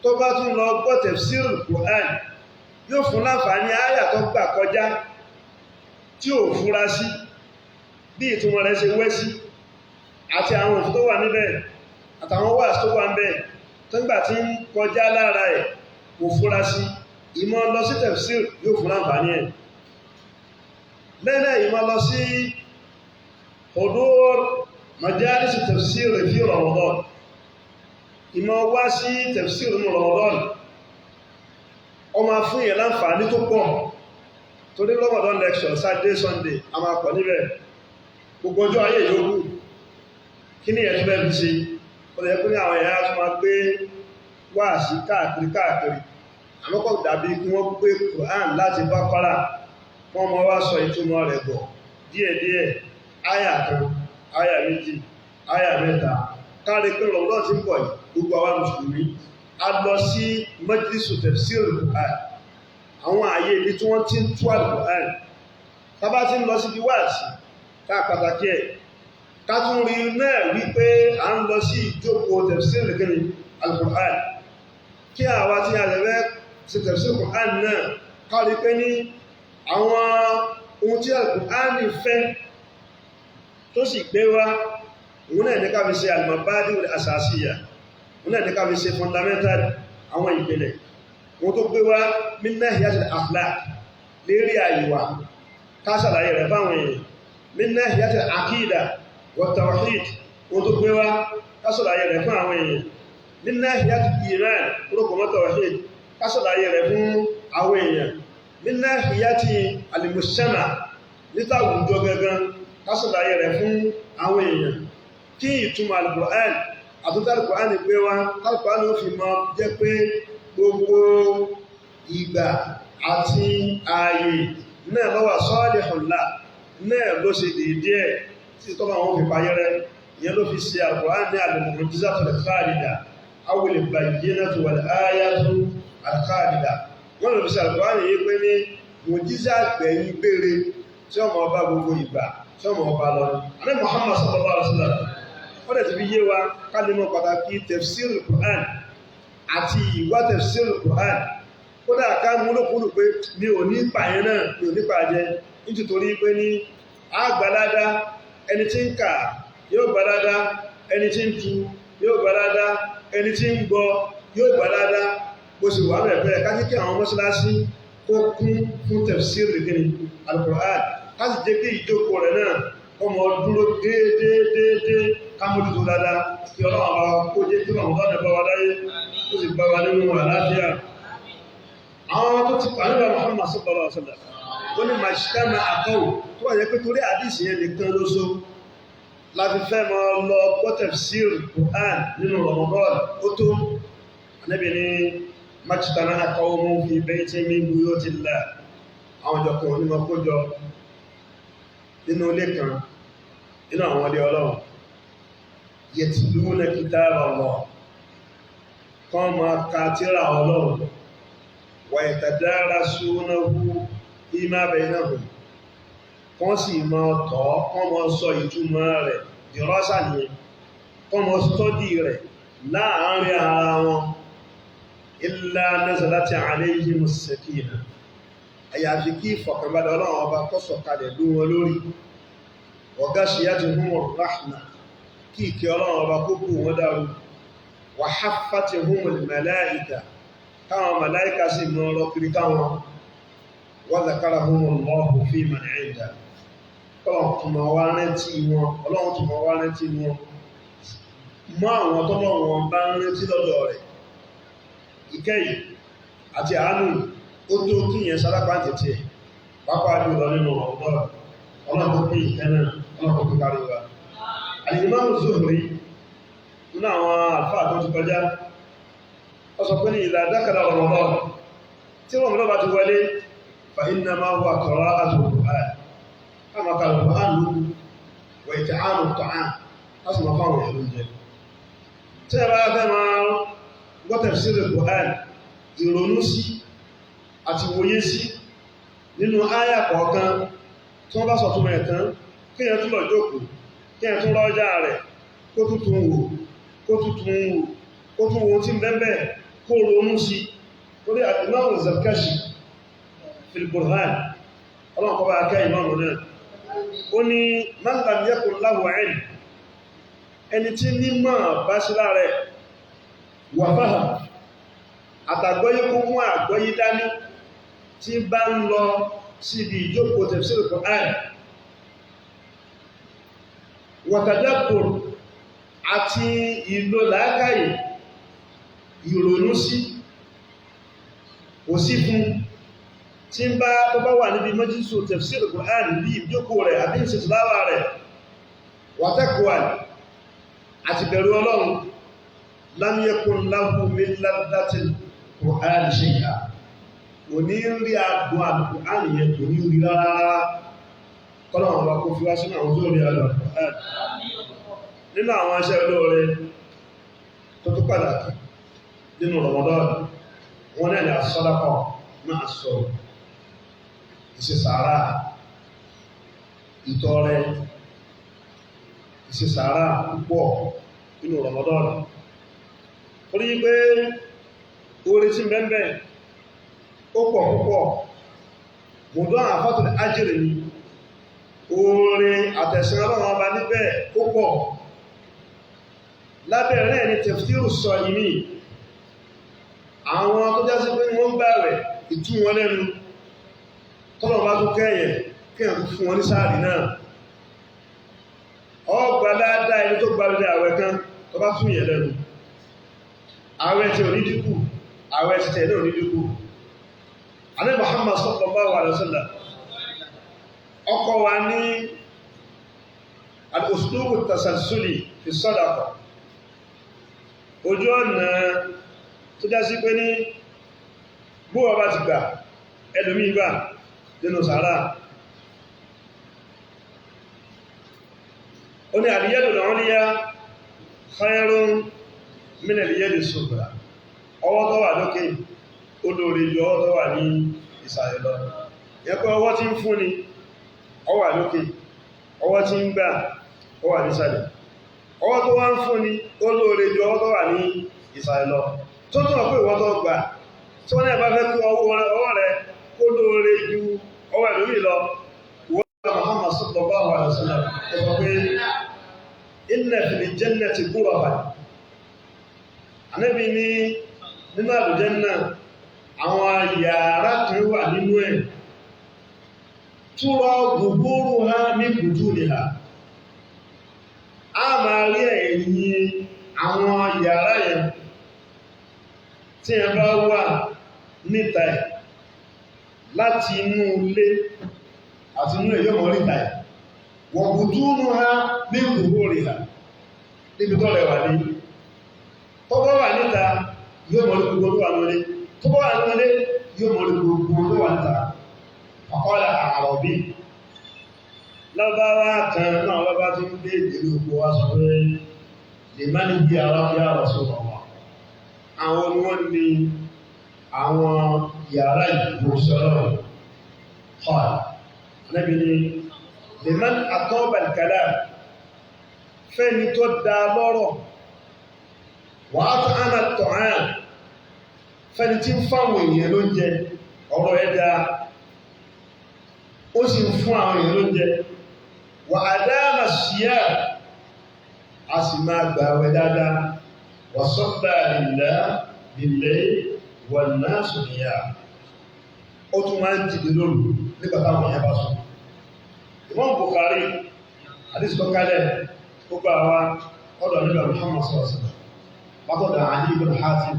tó bá tún lọ gbọ́ tafsirul Qur'an yóò fún láǹfààní àyà tó gbà kọjá tí ò fura sí bí ìtumọ̀ rẹ̀ ṣe wẹ́ sí àti àwọn òfin tó wà níbẹ̀ àtàwọn wà tó wà níbẹ̀ tó ń gbà tí ń kọjá lára ẹ̀ kò fura sí ìmọ̀ lọ sí tafsir yóò fún láǹfààní ẹ̀ lẹ́lẹ́ ìmọ̀ lọ sí hudur majalis tafsir fi Ramadan ìmọ̀ wá sí tafsir ní Ramadan ó máa fún yẹn láǹfààní tó pọ̀ torí Ramadan lecture Saturday Sunday a máa pọ̀ níbẹ̀ gbogbo ọjọ́ ayé yòókù kí ni ẹ̀tún bẹ́ẹ̀ fi ṣe ó lè pín àwọn ẹ̀yà tó máa gbé wá sí káàkiri àmọ́kọ̀ dàbí kí wọ́n gbé Quran láti Baqara wọ́n mọ́ wá sọ ìtumọ̀ rẹ̀ bọ̀ díẹ̀díẹ̀ áyà kan áyà méjì áyà mẹ́ta káàrí pé Ramadan tí ń bọ̀ gbogbo àwọn mùsùlùmí a lọ sí majlisu tafsir Quran àwọn ààyè ibi tí wọ́n ti ń tú Al-Quran tábá tí ń lọ síbi wáàsí ká pàtàkì ẹ̀ ká tún rí náà wípé à ń lọ sí ìjókòó tafsir Al-Quran kí àwa tí a lẹ́fẹ́ sí tafsir Quran náà káàrí pé ní àwọn ohun tí Al-Quran fẹ́ tó sì gbé wá òun náà ní ká fi ṣe al-mabadi al-asasiyya òun náà ní ká fi ṣe fundamental àwọn ìpìlẹ̀ wọn tó gbé wá min nahiyatil akhlaq lérí àyíwá ká ṣàlàyé rẹ̀ fáwọn èèyàn min nahiyatil aqida wa tawhid ohun tó gbé wá kásọ̀láyé rẹ̀ fún àwọn èèyàn nínú ìyá ti kìí náà orúkọ mọ́tọ̀ wáhid kásọ̀láyé rẹ̀ fún àwọn èèyàn nínú ìyá ti alìmọ̀ṣẹ́nà níta àwùjọ gangan kásọ̀láyé rẹ̀ fún àwọn èèyàn kí ìtumọ̀ Al-Qur'an àtúntà Al-Qur'an gbé wá Al-Qur'an ó fi mọ jẹ́ pé gbogbo ìgbà àti ààyè náà lọ́wọ́ salihun lah náà ló ṣe dédé ẹ̀ tí tọ́ba wọn fi payẹ́ rẹ̀ ìyẹn ló fi ṣe Al-Qur'an ní al-mu'jizatul khalida aw al-bayyinatu wal-ayatu al-khalida wọ́n lọ fi ṣe Al-Qur'an yìí pé ní mùjísà gbẹ̀yìn gbére tí ọmọ ọba gbogbo ìgbà tí ọmọ ọba lọ ní Muhammad sallallahu alaihi wasallam ó dẹ̀ ti fi yé wa kálímọ̀ pàtàkì tafsir al-Qur'an àti ìwá tafsir al-Qur'an kódà ká múlòkúrò pé mi ò ní pààyàn náà mi ò ní pààjẹ́ nítorí pé ní àgbàládá ẹni tí ń kà yóò gbàládá ẹni tí ń tu yóò gbàládá ẹni tí ń gbọ́ yóò gbàládá bó sì wà bẹ̀rẹ̀ kájíkẹ́ àwọn mọ́ṣáláṣí kó kún fún tafsir al-Qur'an ká sì jẹ́ kí ìjókòó rẹ̀ náà ọmọ dúró déédéé kámójútó dáadáa kí ọlọ́run bá kó jẹ́ kí ọmọ tọ́nà bá wa láyé ó sì bá wa nínú àlàáfíà àwọn tó ti pàdé Muhammad sallallahu alaihi wasallam ó ní màṣíkàmà àkọ́wò tó wà jẹ́ pé torí àdìsí yẹn nìkan ló so láti fẹ́ mọ́ lọ gbọ́ tafsir Qur'an nínú Ramadan ó tó Ànábì ní màṣíkàmà àkọ́wò mú fi baytin min buyutillah àwọn ìjọ kan onímọ̀ kójọ nínú ilé kan nínú àwọn ilé ọlọ́run yatluna kitab Allah kan máa ka tírà ọlọ́run wa yatadarasunahu fima bainahum kan sì máa tọ́ kan máa sọ ìtumọ̀ rẹ̀ dìrọ́sà nìyẹn kan máa stọ́dì rẹ̀ láàárín ara wọn illa nazalat alayhimus sakinah àyàfi kí ìfọ̀kànbalẹ̀ ọlọ́run ọba kó sọ̀kalẹ̀ lé wọn lórí wa ghashiyatuhumur rahmah kí ìkẹ́ ọlọ́run ọba kó bù wọn dàrú wa haffathumul malaika káwọn màláìka sì mọ ọrọ̀ kiri káwọn wa dhakarahumullahu fi man 'inda ọlọ́run tó mọ wá rántí wọn mọ́ àwọn tọ́lọ́ wọn bá ń rántí lọ́dọ̀ rẹ̀ ìkẹyì àti àánú ó tó kí yẹn sálápá tètè pápá jùlọ nínú ọ̀dọ́ ọlọ́pọ̀ pín ìkẹ́nà ọlọ́pọ̀ pín kárí wa. Al-Imam Zuhri nínú àwọn àlfáà tó ti kọjá ó sọ pé ní idha dakhala Ramadan tí wọ́n mọ́ bá ti wọlé fa innama huwa qira'atul Qur'an kama qala al-Qur'an wa it'amu at-ta'am láti máa fáwọn ẹ̀rọ jẹ tí ẹ bá fẹ́ máa gbọ́ tafsir al-Qur'an ìrònú sí àti wòye sí nínú áyà kọ̀ọ̀kan tí wọ́n bá sọ fún ẹ̀tàn kí ẹ tún lọ jókòó kí ẹ tún rọ́jà rẹ̀ kó tuntun wò kó tún wo tí bẹ́ẹ̀ kó ronú sí orí al-Imam Zarkashi fil Burhan ọlọ́run kọ́ bá kẹ́ ìmáàmù náà ó ní man lam yakun lahu ilm ẹni tí nímọ̀ bá sí lára ẹ̀ wà fáhà àtàgbọ́yé kó mú àgbọ́yé dání tí bá ń lọ síbi ìjókòó tafsir Qur'an wa tadabkur àti ìlò làákàyè ìrònú sí kò sí fún tí ń bá tó bá wà níbi majlisu tafsir Qur'an bí ìjókòó rẹ̀ àbí ìṣètìláwà rẹ̀ wa taqwa àti bẹ̀rù ọlọ́run lam yakun lahu min ladhatil Qur'an shay'a kò ní rí àdùn Al-Qur'an yẹn kò ní rí rárá kọ́nà ọba kó fi wá sínú àwọn tó rí àdùn Al-Qur'an nínú àwọn aṣẹ́ olóore tó tó pàtàkì nínú Ramadan wọn náà ní as-sadaqa máa sọ ìṣesàárà ìtọrẹ ìṣesàárà púpọ̀ nínú Ramadan orí pé orí tí mẹ́mẹ́ ó pọ̀ púpọ̀ mọ̀dọ́ àfátò ajẹ́rẹ̀ ni oore àtẹ̀sẹ̀ ọlọ́run ọba níbẹ̀ ó pọ̀ lábẹ̀rẹ̀ ní tafsiru Sa'imi àwọn tó já sí pé wọ́n bẹ̀rẹ̀ ìtú wọn lẹ́nu tọ́lọ̀ bá tó kẹ́yẹ̀ kẹ́yẹ̀ tó fún wọn ní sáàrì náà ọgbà dáadáa ẹni tó gbalẹ̀ àwẹ̀ kan tó bá tún yẹ lẹ́nu àwẹ̀ tí ò ní dínkù àwẹ̀ tí tẹ̀lé ò ní dínkù. Ànábì Muhammad sallallahu alaihi wasallam ọkọ̀ wa ní al-uslubu tasalsuli fi sadaqa, ojú ọ̀nà tó já sí pé ní bóòwà bá ti gbà ẹlòmí gbà nínú sàárà. Ó ní al-yadu al-ulya khayrun min al-yadi as-sufla, ọwọ́ tó wà lókè ó lórí ju ọwọ́ tó wà ní ìsàlẹ̀ lọ. Yẹ́pẹ́ ọwọ́ tí ń fún ni ó wà lókè, ọwọ́ tí ń gbà ó wà ní ìsàlẹ̀. Ọwọ́ tó wá ń fún ni ó lórí ju ọwọ́ tó wà ní ìsàlẹ̀ lọ. Tó tún ọ̀pọ̀ ìwọ́n tó gbà tí wọ́n náà bá fẹ́ kí ọwọ́ rẹ̀ kó lórí ju ọwọ́ ẹ̀lómi lọ. Muhammad sallallahu alaihi wasallam sọ pé inna fil jannati ghurafa, Ànábì ní nínú àlùjánnà àwọn yàrá kan wà nínú ẹ̀ tura zuhuruha min butuniha, a máa rí ẹ̀yìn àwọn yàrá yẹn tí ẹ bá wà níta ẹ̀ láti inú ilé àti inú ẹ̀yọ́ mọ̀ níta ẹ̀ wa butunuha min zuhuriha, níbi tó rẹwà ní tọ́bọ́ wà níta yóò mọ̀ ní gbogbo tó wà lórí, tọ́bọ́ wà lórí yóò mọ̀ ní gbogbo tó wà níta. Àkọ́lá àrọ̀bí lọ́bàwá kan náà lọ́bá tí ń dé ìdílé òkú wá sọ pé lè má ní bí ara bí ara sọ ọ̀wà àwọn ni wọ́n ní àwọn yàrá ìgbò sọ́rọ̀ hàn lẹ́bi ni lè má ní àtọ́bà ìkàlá fẹ́ni tó dá lọ́rọ̀ wà á tó ánà tọ̀ án fẹ́ni tí ń fáwọn èèyàn ló jẹ ọ̀rọ̀ ẹ̀dá ó sì ń fún àwọn èèyàn lóúnjẹ wà àdáàmà síyà a sì máa gbà àwẹ̀ dáadáa wà sọ́gbà ìlà ilẹ̀ wà náà sùnìyà, ó tún máa ń dìde lóru nígbà táwọn èèyàn bá sùn. Imam Bukhari àdìsí tó kálẹ̀ ó gbà wá ọ̀dọ̀ nígbà Muhammad sallallahu alaihi wasallam látọ̀dọ̀ Ali ibn Hatim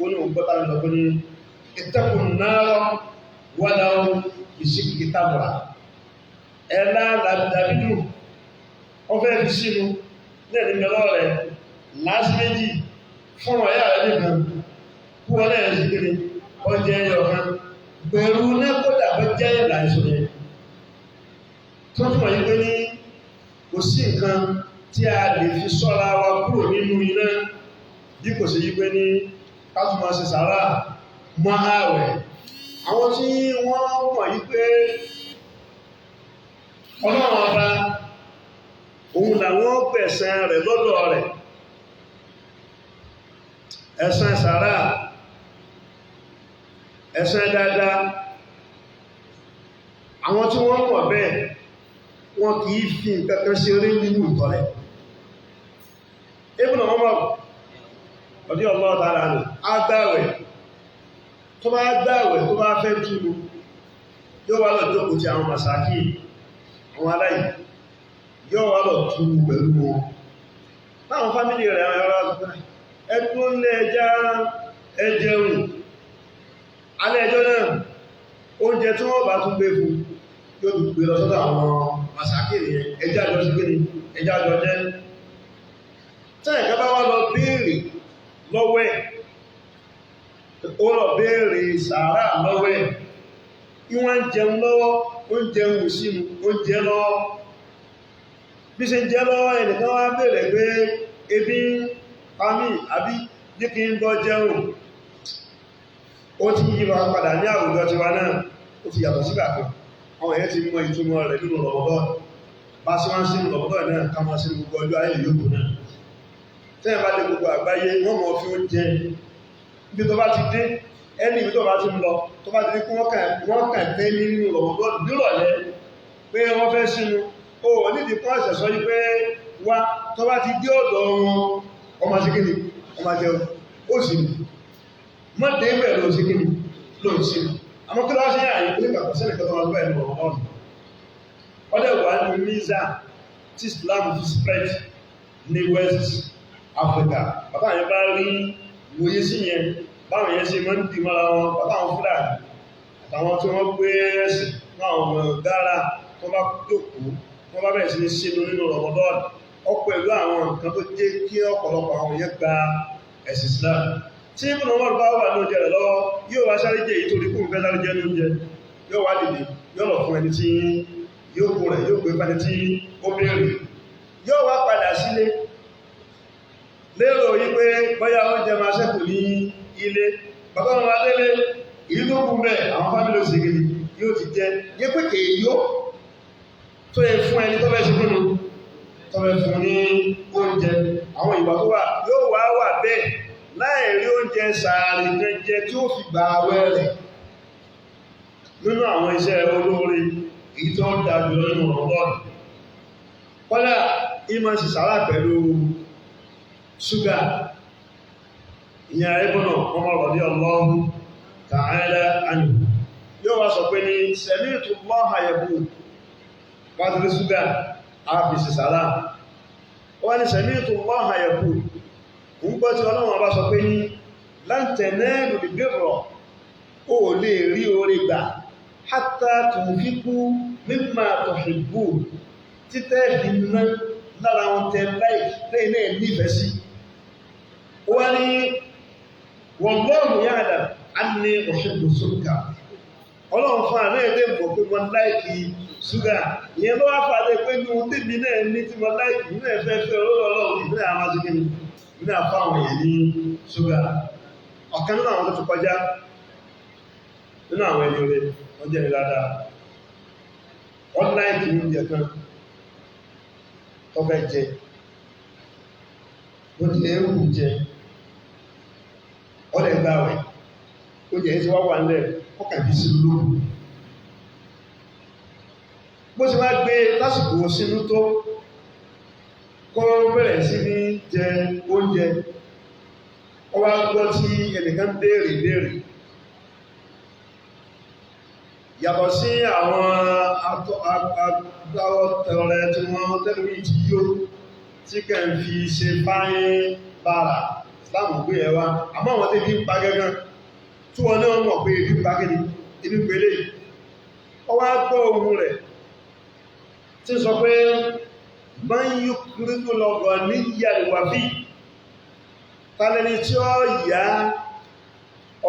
ó ní òǹgbọ́ta lọ pé ní ittaqun nara walaw ìṣíkì tábùrà ẹ̀lá làbìdàbìdù ọfẹ́ fi sínú lẹ́ni mẹ́lọ́ rẹ̀ láti méjì fún ọ̀yá rẹ̀ nìkan kú ọlẹ́ ẹ̀sì kiri ọjẹ́ ẹyọ kan pẹ̀lú nẹ́kọ́dà bọ́ jẹ́ ìlàìsọ̀ yẹn tó fún ọ̀yí pé ní kò sí nǹkan tí a lè fi ṣọ́ra wa kúrò nínú iná bí kò sí yí pé ní kátùmọ̀ sí sàárà mọ́ ààwẹ̀. Àwọn tí wọ́n mọ̀ yí pé Ọlọ́run ọba òun làwọn gbẹ̀san rẹ̀ lọ́dọ̀ rẹ̀, ẹ̀san sàárà, ẹ̀san dáadáa, àwọn tí wọ́n mọ̀ bẹ́ẹ̀ wọn kì í fi nǹkankan ṣeré nínú ìtọ́lẹ̀. Ibn Umar radiyallahu ta'ala anhu agbáwẹ̀ tó bá gbáwẹ̀ tó bá fẹ́ túnú yóò wá lọ jókòó tí àwọn masaki àwọn aláìní yóò wá lọ túnú pẹ̀lú wọn láwọn fámílì rẹ̀ àwọn ẹ̀rọ ọ̀sọ̀kọ́ ẹkùn lẹ́ ẹjá ẹjẹun alẹ́ ẹjọ́ náà oúnjẹ tí wọ́n bá tún gbé fún yóò tún gbé lọ sọ́dọ̀ àwọn masaki rẹ̀ ẹjá jọ sí kéde ẹjá jọ jẹ́ tẹ́ ẹ̀ká bá wá lọ béèrè lọ́wọ́ ẹ̀ ó lọ béèrè sàárà lọ́wọ́ ẹ̀ ìwọ̀n jẹun lọ́wọ́ ó ń jẹun sínú ó ń jẹ lọ́wọ́ bí ṣe ń jẹ lọ́wọ́ ẹnìkan wá béèrè pé ebi ń pa mí àbí ní kí ń bọ́ jẹun ó ti yí wa padà ní àwùjọ tiwa náà ó ti yàtọ̀ sígbà kan àwọn èèyàn ti mọ ìtumọ̀ rẹ̀ nínú Ramadan bá sí wọ́n sínú Ramadan náà ká máa sínú gbogbo ọjọ́ ayé yòókù náà tẹ́yìn bá dé gbogbo àgbáyé wọ́n mọ̀ fi oúnjẹ ibi tó bá ti dé ẹni ibi tó bá ti ń lọ tó bá ti rí kí wọ́n kàn tẹ́ nínú Ramadan nírọ̀lẹ́ pé wọ́n fẹ́ sínú o nídìí kan ẹ̀sẹ̀ sọ yí pé wá tó bá ti dé ọ̀dọ̀ wọn ọmọ sí kíni ọmọ jẹun ó sì ní mọ́dé bẹ̀rẹ̀ ló sí kíni ló sí àmọ́ kí lọ́wọ́ sí àyè pé kàkọ́ sẹ́lẹ̀ kẹta wọn bẹ́ẹ̀ ní Ramadan ọdẹ wà ní mísà tí Islam fi spread ní West Africa. Bàbá yẹn bá rí wòye sí yẹn báwọn yẹn ṣe máa ń dì mọ́ra wọn, bàbá àwọn Fúlàní àtàwọn tí wọ́n gbé ẹ̀sìn fún àwọn ọmọ Gáárà tó bá jókòó wọ́n bá bẹ̀rẹ̀ sí ní sínú nínú Ramadan ọ pẹ̀lú àwọn nǹkan tó jẹ́ kí ọ̀pọ̀lọpọ̀ àwọn yẹn gba ẹ̀sìn Islam. Tí ìbùnà wọn bá wà ní oúnjẹ rẹ̀ lọ́wọ́ yóò wá sáré jẹ́ èyí tó rí kún fẹ́ sáré jẹ́ ní oúnjẹ yóò wá dìde yóò lọ fún ẹni tí yóò kó rẹ̀ yóò gbé fẹ́ni tí ó béèrè yóò wá padà sílé lérò yí pé bóyá oúnjẹ máa ṣẹ́kù ní ilé bàbá wọn adélé ìlú tó kún bẹ́ẹ̀ àwọn fámílì òsèkèlè yóò ti jẹ yé pé kèé yó tó yẹ fún ẹni tó bẹ́ẹ̀ sí nínú tó bẹ́ẹ̀ fún ní oúnjẹ àwọn ìwà tó wà yóò wá wà bẹ́ẹ̀ láì rí oúnjẹ sàárì jẹ tí ó fi gbà àwẹ̀ rẹ̀ nínú àwọn iṣẹ́ olóore èyí tó dá jùlọ nínú ọ̀rọ̀ kọ́lá ìmọ̀ sí sàárà pẹ̀lú ṣúgà ìyẹn ẹgbọ́nà ọmọ rọ̀dí Allahu ta'ala anhu yóò wá sọ pé ní sami'tu Allaha yaqul pàtàkì ṣúgà àfisì sàárà wọ́n ni sami'tu Allaha yaqul ń gbọ́ tí Ọlọ́run bá sọ pé ní lan tanalul birra ó lè rí oore gbà hatta tunfiqu mimma tuhibbun títẹ́ fi ná lára wọn tẹ lẹ́yìn náà nífẹ̀ẹ́ sí wọ́n ni wallahu ya'lam anni uhibbu sukar Ọlọ́run fún àná ẹ̀dẹ́ mọ̀ pé wọ́n láìkì ṣúgà ìyẹn ló wá fàdé pé ní ohun tèmi náà ní tí wọ́n láìkì nínú ẹ̀fẹ́fẹ́ Ọlọ́run ìbílẹ̀ àmásíkẹ́ni nínú àfáwọn èèyàn ní ṣúgà ọ̀kan nínú àwọn tó ti kọjá nínú àwọn ẹni rẹ̀ wọ́n jẹ́ ìlàdá wọ́n láìkì ní oúnjẹ kan tó fẹ́ jẹ ó ti ẹrù jẹ ọdẹ gbáwẹ̀ ó jẹ́ ìṣẹ́ wá wà ń lẹ̀ ọkàbí sí lóòrùn bó ti wá gbé lásìkò sínú tó kọ́ bẹ̀rẹ̀ sí ní jẹ oúnjẹ ó wá gbọ́ tí ẹnìkan béèrè yàtọ̀ sí àwọn agbáwọ̀ tẹ̀rẹ tí wọ́n tẹ́lú ti yó tí kẹ́ ń fi ṣe fáyín bára Ìsìláàmù gbé ẹwà àmọ́ àwọn tẹ́bí ń pa gẹ́gán tí wọ́n náà mọ̀ pé ibi pa gẹ́ni ibi pẹ̀lé ó wá gbọ́ ohun rẹ̀ tí sọ pé man yukridu al-ghaniyya al-wafi tàlẹ́ni tí ó yá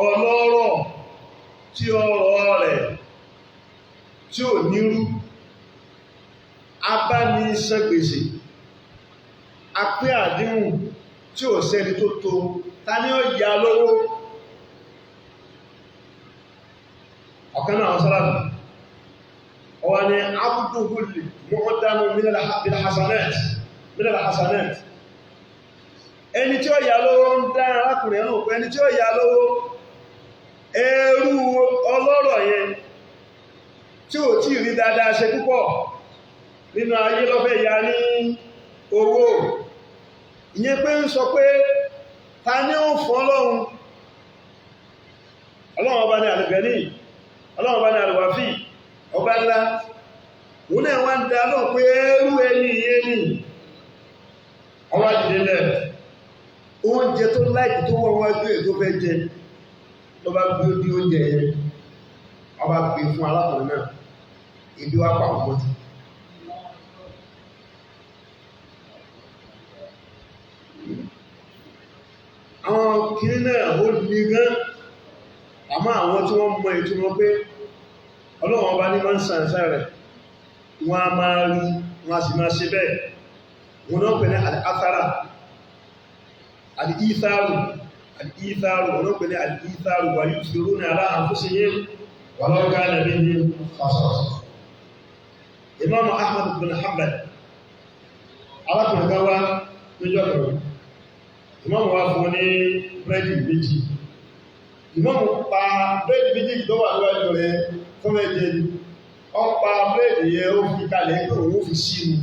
ọlọ́rọ̀ tí ọrọ̀ rẹ̀ tí ò nírú abániṣẹ́gbèsè apé àdínwù tí ò sẹ́ni tó tó ta ní ó yá lówó ọ̀kan náà sọ́lábì ọwà ni abúgbùgbùlì mọ́ọ̀dánù minal hasanat ẹni tí ó yá lówó ń dá arákùnrin ẹ̀nà òpé ẹni tí ó yá lówó ẹrú ọlọ́rọ̀ yẹn tí ò tí rí dáadáa ṣe púpọ̀ nínú ayé lọ́fẹ́ ya ní owó ìyẹn pé ń sọ pé ta ní ó fún ọlọ́run ọba ní àlùgẹ́ní ọlọ́run ọba ní àlùwàfí ọba ńlá òun náà wá ń dá lọ pé ẹrú ẹni iye ní ọwá dìde lẹ̀ oúnjẹ tó láìkì tó wọ́n wájú ẹ̀ tó fẹ́ jẹ ló bá gbé ó di oúnjẹ yẹn ọba gbé fún alákùnrin náà ibi wá pa ọmọ jù àwọn kìí náà ó ní gán àmọ́ àwọn tí wọ́n mọ ìtumọ̀ pé Ọlọ́run ọba ní máa ń sàǹsà rẹ̀ wọ́n a máa rí wọ́n a sì máa ṣe bẹ́ẹ̀ wọ́n náà pẹ̀lú àtàrà àdìíthàrù wọ́n náà pẹ̀lú àdìíthàrù wà yóò fi rú ní aláàfúnṣeyé wà lọ́gá nàbí ní fásọ̀sọ̀ Imam Ahmad bin Hanbal alákùnrin kan wá níjọ́ kan Imam wá fún ní búrẹ́dì méjì Imam pa búrẹ́dì méjì tó wà níwájú rẹ̀ fún ẹjẹ́ ni ọ pa búrẹ́dì yẹ ó fi kalẹ̀ pé òun fi sínú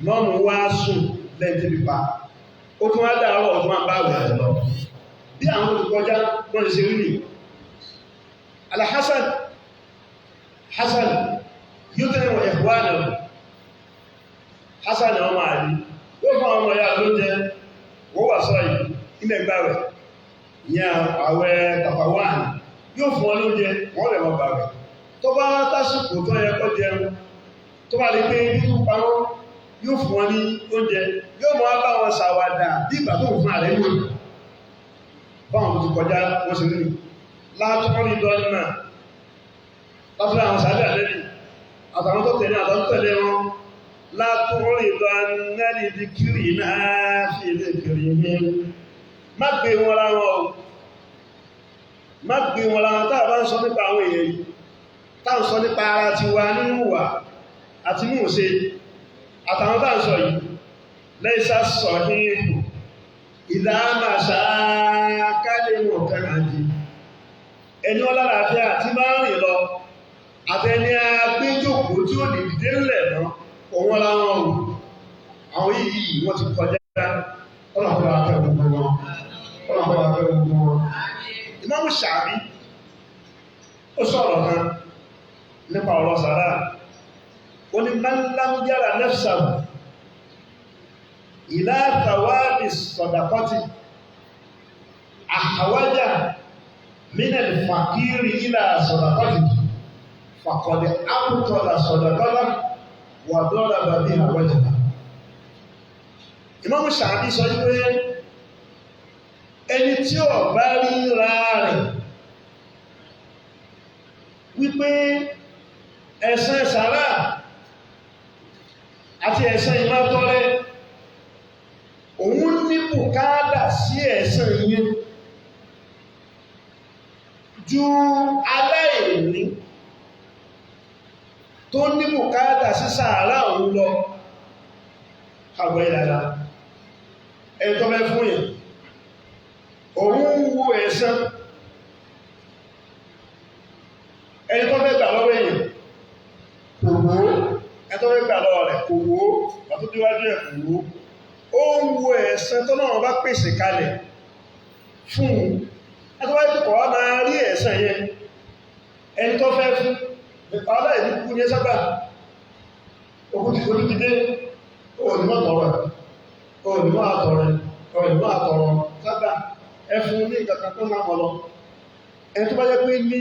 Imam wá sùn lẹ́ntì pípa ó tún wá dáàrọ̀ ọdún wá bá rẹ̀ lọ bí àwọn olùkọjá wọ́n ṣe rí ní Al-Hasan yóò tẹ́lẹ̀ wọ̀ ẹ̀kọ́ náà Hasan ọmọ àlè yóò fún àwọn ọmọ ìyá lóúnjẹ wọ́n wà sọ yìí ilẹ̀ gbà rẹ̀ ìyẹn àwẹ̀ tàfàwà yóò fún wọn lóúnjẹ wọ́n lè wọ́n gbà rẹ̀ tó bá tásìkò tó yẹ kó jẹun tó bá lè gbé nínú pamọ́ yóò fún wọn ní oúnjẹ yóò mọ bá wọn ṣàwàdà bí ìgbà tó fún àlẹ́ yóò báwọn tó ti kọjá wọ́n sì rí látọ́rí dọ́nà látọ́rí àwọn sàbẹ̀ àlẹ́bì àtàwọn tó tẹ̀lé àtàwọn tẹ̀lé wọn látọ́rí dọ́nà ní dìkìrì náà fi dìkìrì ní má gbé wọn ra wọn o má gbé wọn ra wọn táà bá ń sọ nípa àwọn èèyàn yìí táà ń sọ nípa ara tiwa nínú wà àti mú ṣe àtàwọn táà ń sọ yìí lẹ́sà sọ ní ipò ìdáàmà ṣáàkálẹ̀ mọ̀ kánàdì ẹni ọlọ́láàfíà tí máa ń rìn lọ àtẹni agbéjòkó tí ó lè dìde ńlẹ̀ náà òun láwọn ohun àwọn yìí wọ́n ti kọjá ọlọ́pàá akẹ́ gbogbo wọn Ìmáàmù Ṣàbí ó sọ̀rọ̀ kan nípa ọ̀rọ̀ sàrá ó ní man lam yara nafsahu ila thawabi sadaqati ahwaja min al-faqiri ila sadaqati faqad abtala sadaqata wa daraba biha wajha. Ìmáàmù Ṣàbí sọ pé ẹni tí ó bá rí ra rẹ̀ wípé ẹ̀san sàrá àti ẹ̀san ìmátọrẹ òun ní bùkátà sí ẹ̀san yẹn ju aláìní tó ní bùkátà sí sàrá òun lọ àgbẹ̀ ìlàlá ẹni tó fẹ́ fún yẹn òun wo ẹ̀san ẹni tó fẹ́ gbà lọ́wọ́ èèyàn kò wó ẹni tó fẹ́ gbà lọ́wọ́ rẹ̀ kò wó àtúntò díwájú ẹ̀ kò wó ó ń wo ẹ̀san tó náà bá pèsè kalẹ̀ fún un ẹni tó bá yẹ kó wá máa rí ẹ̀san yẹn ẹni tó fẹ́ fún aláìní kú ní sábà òkú ti dé ònímọ̀ àtọ̀rẹ̀ sábà ẹfún ní ìkàkà tó máa mọ̀ lọ ẹni tó bá jẹ́ pé ní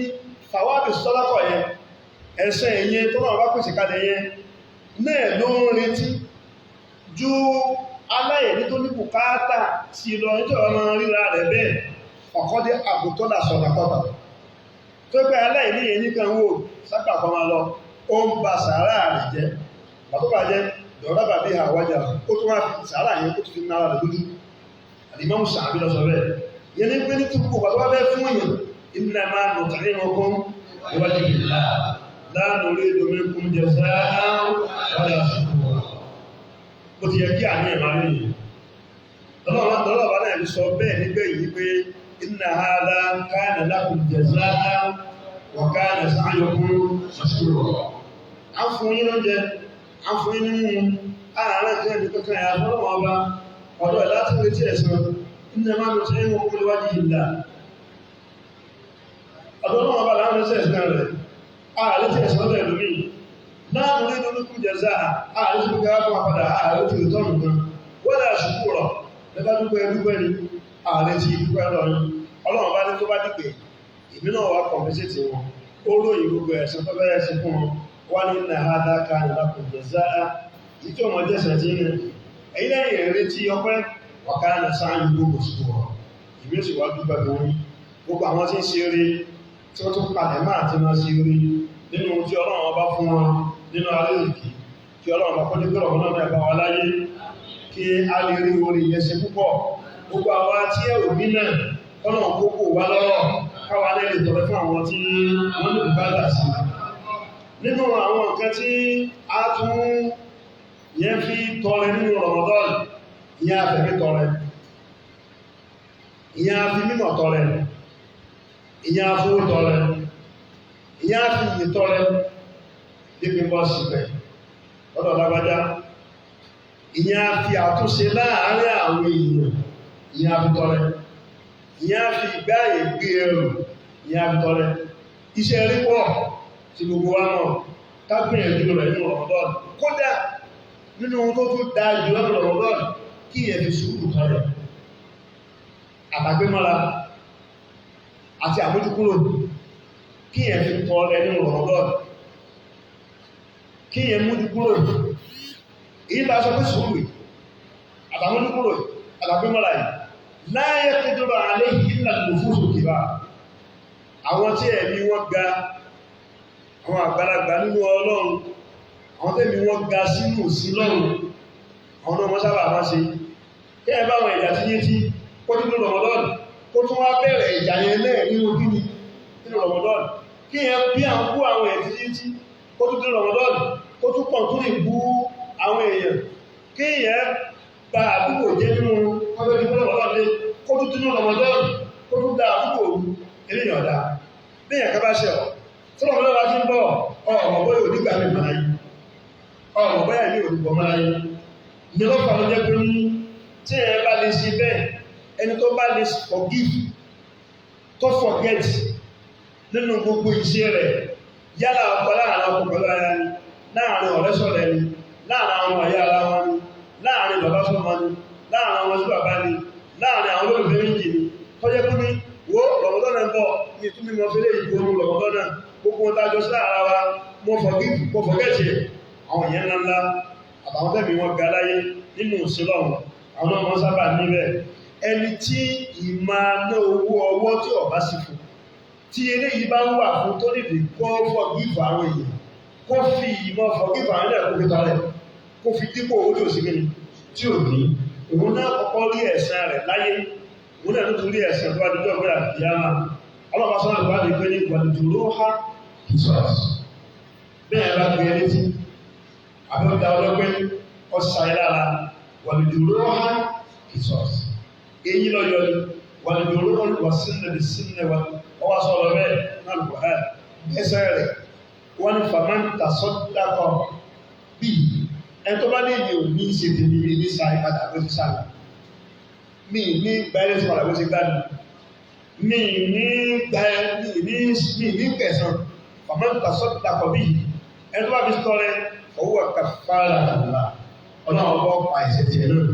fàwádì sọ́lákọ̀ yẹn ẹ̀ṣẹ̀ ẹ̀yẹn tó náà bá pèsè kalẹ̀ yẹn náà ló ń retí ju aláìní tó ní bùkátà sí lọ nítorí ọmọ ríra rẹ̀ bẹ́ẹ̀ ọ̀kọ́dé àbùtọ́là sọ̀dàkọ́tà tó pé aláìní yẹn nìkan wò sábà kan máa lọ ó ń ba sàárà rẹ̀ jẹ́ pàtó bá jẹ́ dọ̀rọ̀ bàbí àwájà ó tó wá fi sàárà yẹn ó tó fi nára rẹ̀ lójú Ìmáàmù Ṣàbí lọ sọ bẹ́ẹ̀ yẹn ní pé ní tí kò pàtó wá bẹ́ẹ̀ fún èèyàn innama nut'imukum liwajhillah la nuridu minkum jazaa'an wala shukura bó ti yẹ kí àní ẹ̀ máa rí yìí lọ́wọ́ bá náà sọ bẹ́ẹ̀ nígbẹ̀ yìí pé inna hadha kana lakum jazaa'an wa kana sa'yukum mashkura a fún yín lóúnjẹ a fún yín nínú ààrẹ tí ẹni kankan ẹ̀ àfọ́lọ́wọ́ ọba ọ̀dọ̀ ẹ̀ láti retí ẹ̀san innama nut'imukum liwajhillah ọ̀dọ̀ náà ọba láwọn ẹ̀sẹ̀ ẹ̀sẹ̀ rẹ̀ ààrẹ tí ẹ̀sẹ̀ ọ̀dọ̀ ẹ̀lú mi láàrín nínú lókùn jẹ́zà ààrẹ tí ó gẹ́gẹ́ fún àpàdà ààrẹ tí ó tọ́nù kan wọ́n dà ṣùkú rọ̀ lẹ́bá dúpẹ́ ẹdúpẹ́ ni ààrẹ tí ìdúpẹ́ lọ ní ọlọ́run bá ní tó bá dìgbè ìbí náà wà kọ̀m̀pẹ́sẹ̀tì wọn ó ròyìn gbogbo ẹ̀sẹ̀ tó bẹ́rẹ̀ sí fún wọn wá ní nàhádá ká ní lákùn jẹ́zà ìtí ọmọ jẹ́sẹ̀ tí ní ẹ̀yìn lẹ́yìn èrè tí ọpẹ́ wàká ní sáàyìn gbogbo ṣùkú rọ̀ ìbí ó sì wá dúpẹ́ fún wọn gbogbo àwọn tí ń ṣe rí tí ó tún padà máa ti máa ṣe rí nínú tí ọlọ́run ọba fún wọn nínú alẹ́ òkè kí ọlọ́run bá kọ́jú pẹ̀lú ọ̀nà ẹ̀bá wa láyé kí a lè rí orí ìyẹsẹ̀ púpọ̀ gbogbo àwa tí ẹ òbí náà ọlọ́run kókò wá lọ́rọ̀ káwa lè tọrẹ fún àwọn tí wọ́n lè bùkátà sí nínú àwọn nǹkan tí a tún yẹn fi tọrẹ nínú Ramadan ìyẹn afẹ́fẹ́ tọrẹ ìyẹn afi mímọ̀ tọrẹ ìyẹn afówó tọrẹ ìyẹn afi yìí tọrẹ dípé bọ́ síbẹ̀ lọ́dọ̀ lágbájá ìyẹn afi àtúnṣe láàárín àwọn èèyàn ìyẹn afi tọrẹ ìyẹn afi ìgbáyé gbé ẹrù ìyẹn afi tọrẹ iṣẹ́ rí pọ̀ tí gbogbo wa náà kágbìyànjú rẹ̀ nínú Ramadan kódà nínú ohun tó tún da jù lọ́dọ̀ Ramadan kí ẹ fi sùúrù kalẹ̀ àtàgbémọ́ra àti àmójúkúrò kí ẹ fi tọrẹ nínú Ramadan kí ẹ mójúkúrò èyí bá sọ pé sùúrù àtàmójúkúrò àtàgbémọ́ra yìí láyé kéjọba alẹ́ yìí láti lò fún òkèbá àwọn tí ẹ̀mí wọn ga àwọn àgbàlagbà nínú Ọlọ́run àwọn tẹ́mi wọn ga sínú sí lọ́run àwọn náà wọ́n sábà máa ṣe kí ẹ bá àwọn ìjà tí yé tí kó nínú Ramadan kó tún wá bẹ̀rẹ̀ ìjà yẹn náà nínú kíni nínú Ramadan kí ẹ bí àwọn bú àwọn ẹ̀ tí yé tí kó tún nínú Ramadan kó tún pọ̀ tún lè bú àwọn èèyàn kí ẹ ba àdúgbò jẹ́ nínú ọjọ́ ìdíbò Ramadan lé kó tún nínú Ramadan kó tún da àdúgbò eléyàn ọ̀dà bí ẹ̀ka bá ṣe ọ̀ tí Ramadan bá ti ń bọ̀ ọmọ bóyá onígbà mi máa yí ọmọ bóyá ní olùkọ́ máa yí ní lọ́pàá ló jẹ́ pé ní tí ẹ bá lè ṣe bẹ́ẹ̀ ẹni tó bá lè forgive tó forget nínú gbogbo iṣẹ́ rẹ̀ yálà ọkọ láàrin ọkọ pẹ̀lú ara ni láàrin ọ̀rẹ́ sọ̀rẹ́ ni láàrin àwọn ọ̀yá ara wọn ni láàrin bàbá sọ́mọ ni láàrin àwọn sí bàbá ni láàrin àwọn olóògbé méjì ni tó jẹ́ pé ní wo Ramadan ń bọ̀ ní ìtumí mọ́ fẹ́lẹ́ ìgbòho Ramadan gbogbo dájọ́ sí ara wa mọ́ forget àwọn èèyàn ńláńlá àtàwọn tẹ́bí wọn ga láyé nínú ìṣẹ́lọ́run àwọn ọmọ sábà níbẹ̀ ẹni tí ìmá ná owó ọwọ́ tí ọba sí fún tí eléyìí bá wà fún tó nìdí kó forgive àwọn èèyàn kó fi ìmọ̀ forgive àwọn èèyàn kó fi tọrẹ kó fi dípò owó tí ò sí kí ni tí ò ní òun náà kọ́kọ́ rí ẹ̀san rẹ̀ láyé òun náà tó rí ẹ̀san tó wá dúdú ọ̀gbẹ́rẹ́ àbíyámà ọlọ́pàá sọ́nà ìwádìí pé ní gbàdúró ha kìsọ́ọ̀sì bẹ́ẹ̀ bá gbé ẹni tí àbẹ́ọ̀dá ọlọ́pẹ́ ọ̀sáìlára wàlùdúró ha kìsọ́ọ̀sì èyí lọ́yọ́ ni wàlùdúró wà sínú sínú ọwá sọ̀rọ̀ bẹ́ẹ̀ náà lùkọ̀ ẹ̀ ẹsẹ̀ rẹ̀ wọ́n fàmán tàṣọ́dákọ̀ bí ẹni tó bá ní ìdí òní ìṣètò ní ní sáré padà bó ti sáré mi ní gbẹ́rẹ́ sí padà bó ti gbádùn mi ní kẹsàn fàmán tàṣọ́dákọ̀ bí ẹni tó bá fi sọ̀rọ̀ owó kàfàrà àdúrà ọlọ́run bọ́ pa ìṣẹ̀tì ẹ̀ náà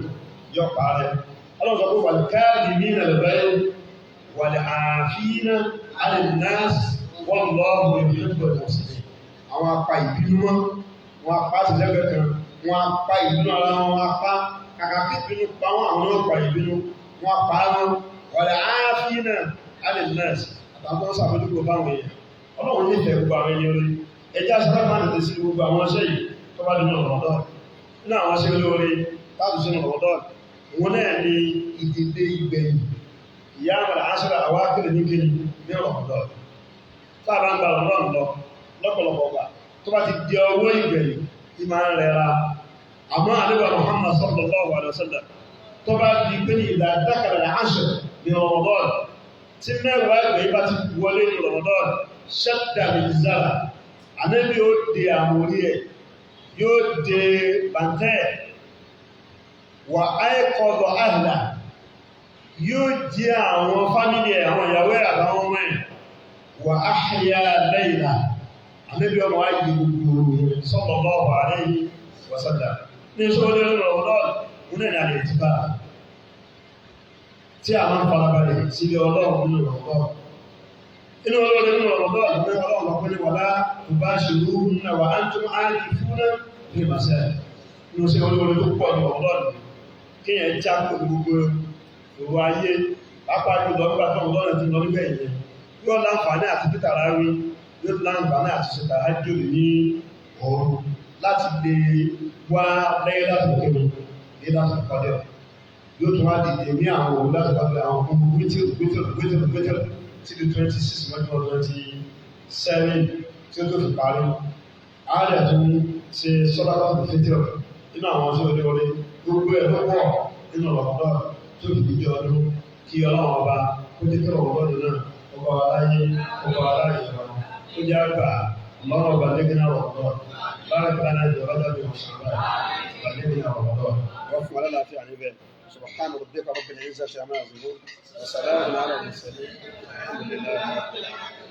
yọ pa rẹ̀ ọlọ́run sọ pé wà ní káàdì ní ìrẹ̀lẹ̀ wà ní àfihàn alìnàás wọ́n lọ́ọ̀bù ìbílẹ̀ ìmọ̀sílẹ̀ àwọn apá ìbínú wọn apá tìlẹ́gbẹ̀ẹ́ kan wọn apá ìbínú ara wọn apá kàkà kí ìbínú pa wọn àwọn náà pa ìbínú wọn apá wọn wà ní àfihàn alìnàás àtàwọn sàbójúkò fáwọn èèyàn ọlọ́run nífẹ̀ẹ́ gbogbo àwọn ènìyàn rí ẹjá sábà máa tètè sí gbogbo àwọn aṣẹ́ yìí tó bá dínú Ramadan nínú àwọn aṣẹ́ olóore láti sínú Ramadan wọn náà ní ìdílé ìgbẹ̀yìn ìyá àmàlà aṣọ́ra àwọn akéde ní kéde ní Ramadan sábà ń gba Ramadan lọ lọ́pọ̀lọpọ̀ ọgbà tó bá ti di ọwọ́ ìgbẹ̀yìn tí máa ń rẹra àmọ́ àdébà Muhammad sallallahu alaihi wasallam tó bá di pé ní ìdá dákàlẹ̀ àṣẹ ní Ramadan tí mẹ́wàá ìgbẹ̀yìn bá ti wọlé ní Ramadan ṣẹ́dá ní ìzára ànábì yóò de àmórí ẹ̀ yóò de bàntẹ́ wà áìkọ́dọ̀ àhìlà yóò jẹ́ àwọn fámílì ẹ̀ àwọn ìyàwó ẹ̀ àtàwọn ọmọ ẹ̀ wà áhìyà lẹ́yìnlá ànábì ọmọ ayé gbogbo sallallahu alaihi wasallam ní sọ́wọ́dé Ramadan wọn ní àlè ti bá tí a máa ń farabalẹ̀ sílé ọlọ́run nínú Ramadan inú olóòrùn nínú Ramadan ní ọlọ́run ọ̀pẹ́lẹ̀ wà láà tó bá ṣe lóòrùn náà wà á ń tún á ní fúnná ní ìbàṣẹ́ inú sí olóòrùn tó pọ̀ ní Ramadan kí yẹn já kó gbogbo òwò ayé pápá jùlọ nígbà tó Ramadan ti lọ níbẹ̀ yẹn yóò láǹfààní àti títà rárí yóò láǹfààní àti ṣètà ájò ní ọ̀run láti lè wá lẹ́yìn láti kéwòn ní láti kọ́dẹ̀ yóò tún wá dìde ní àwọn òun láti kọ́dẹ̀ àwọn ọmọ wítìrì tí di 26 mọ́jọ́ 27 tí ó tó fi parí ààrẹ tó ń ṣe sọ́dábàbù fítìrì nínú àwọn tí ó lé orí gbogbo ẹ̀ lọ́pọ̀ nínú Ramadan tó fi dìde ọdún kí ọlọ́run ọba kó jẹ́ kí Ramadan náà ọba aláyé ìrọ̀rùn ó jẹ́ àgbà ọlọ́run ọba lẹ́gbẹ̀ẹ́ Ramadan lára kí lánàá ìjọba jáde ọ̀ṣọ́gbà lẹ́gbẹ̀ẹ́ Ramadan wọ́n fún alálàáfíà níbẹ̀ سبحان ربك رب العزة عما يصفون وسلام على المرسلين الحمد لله رب العالمين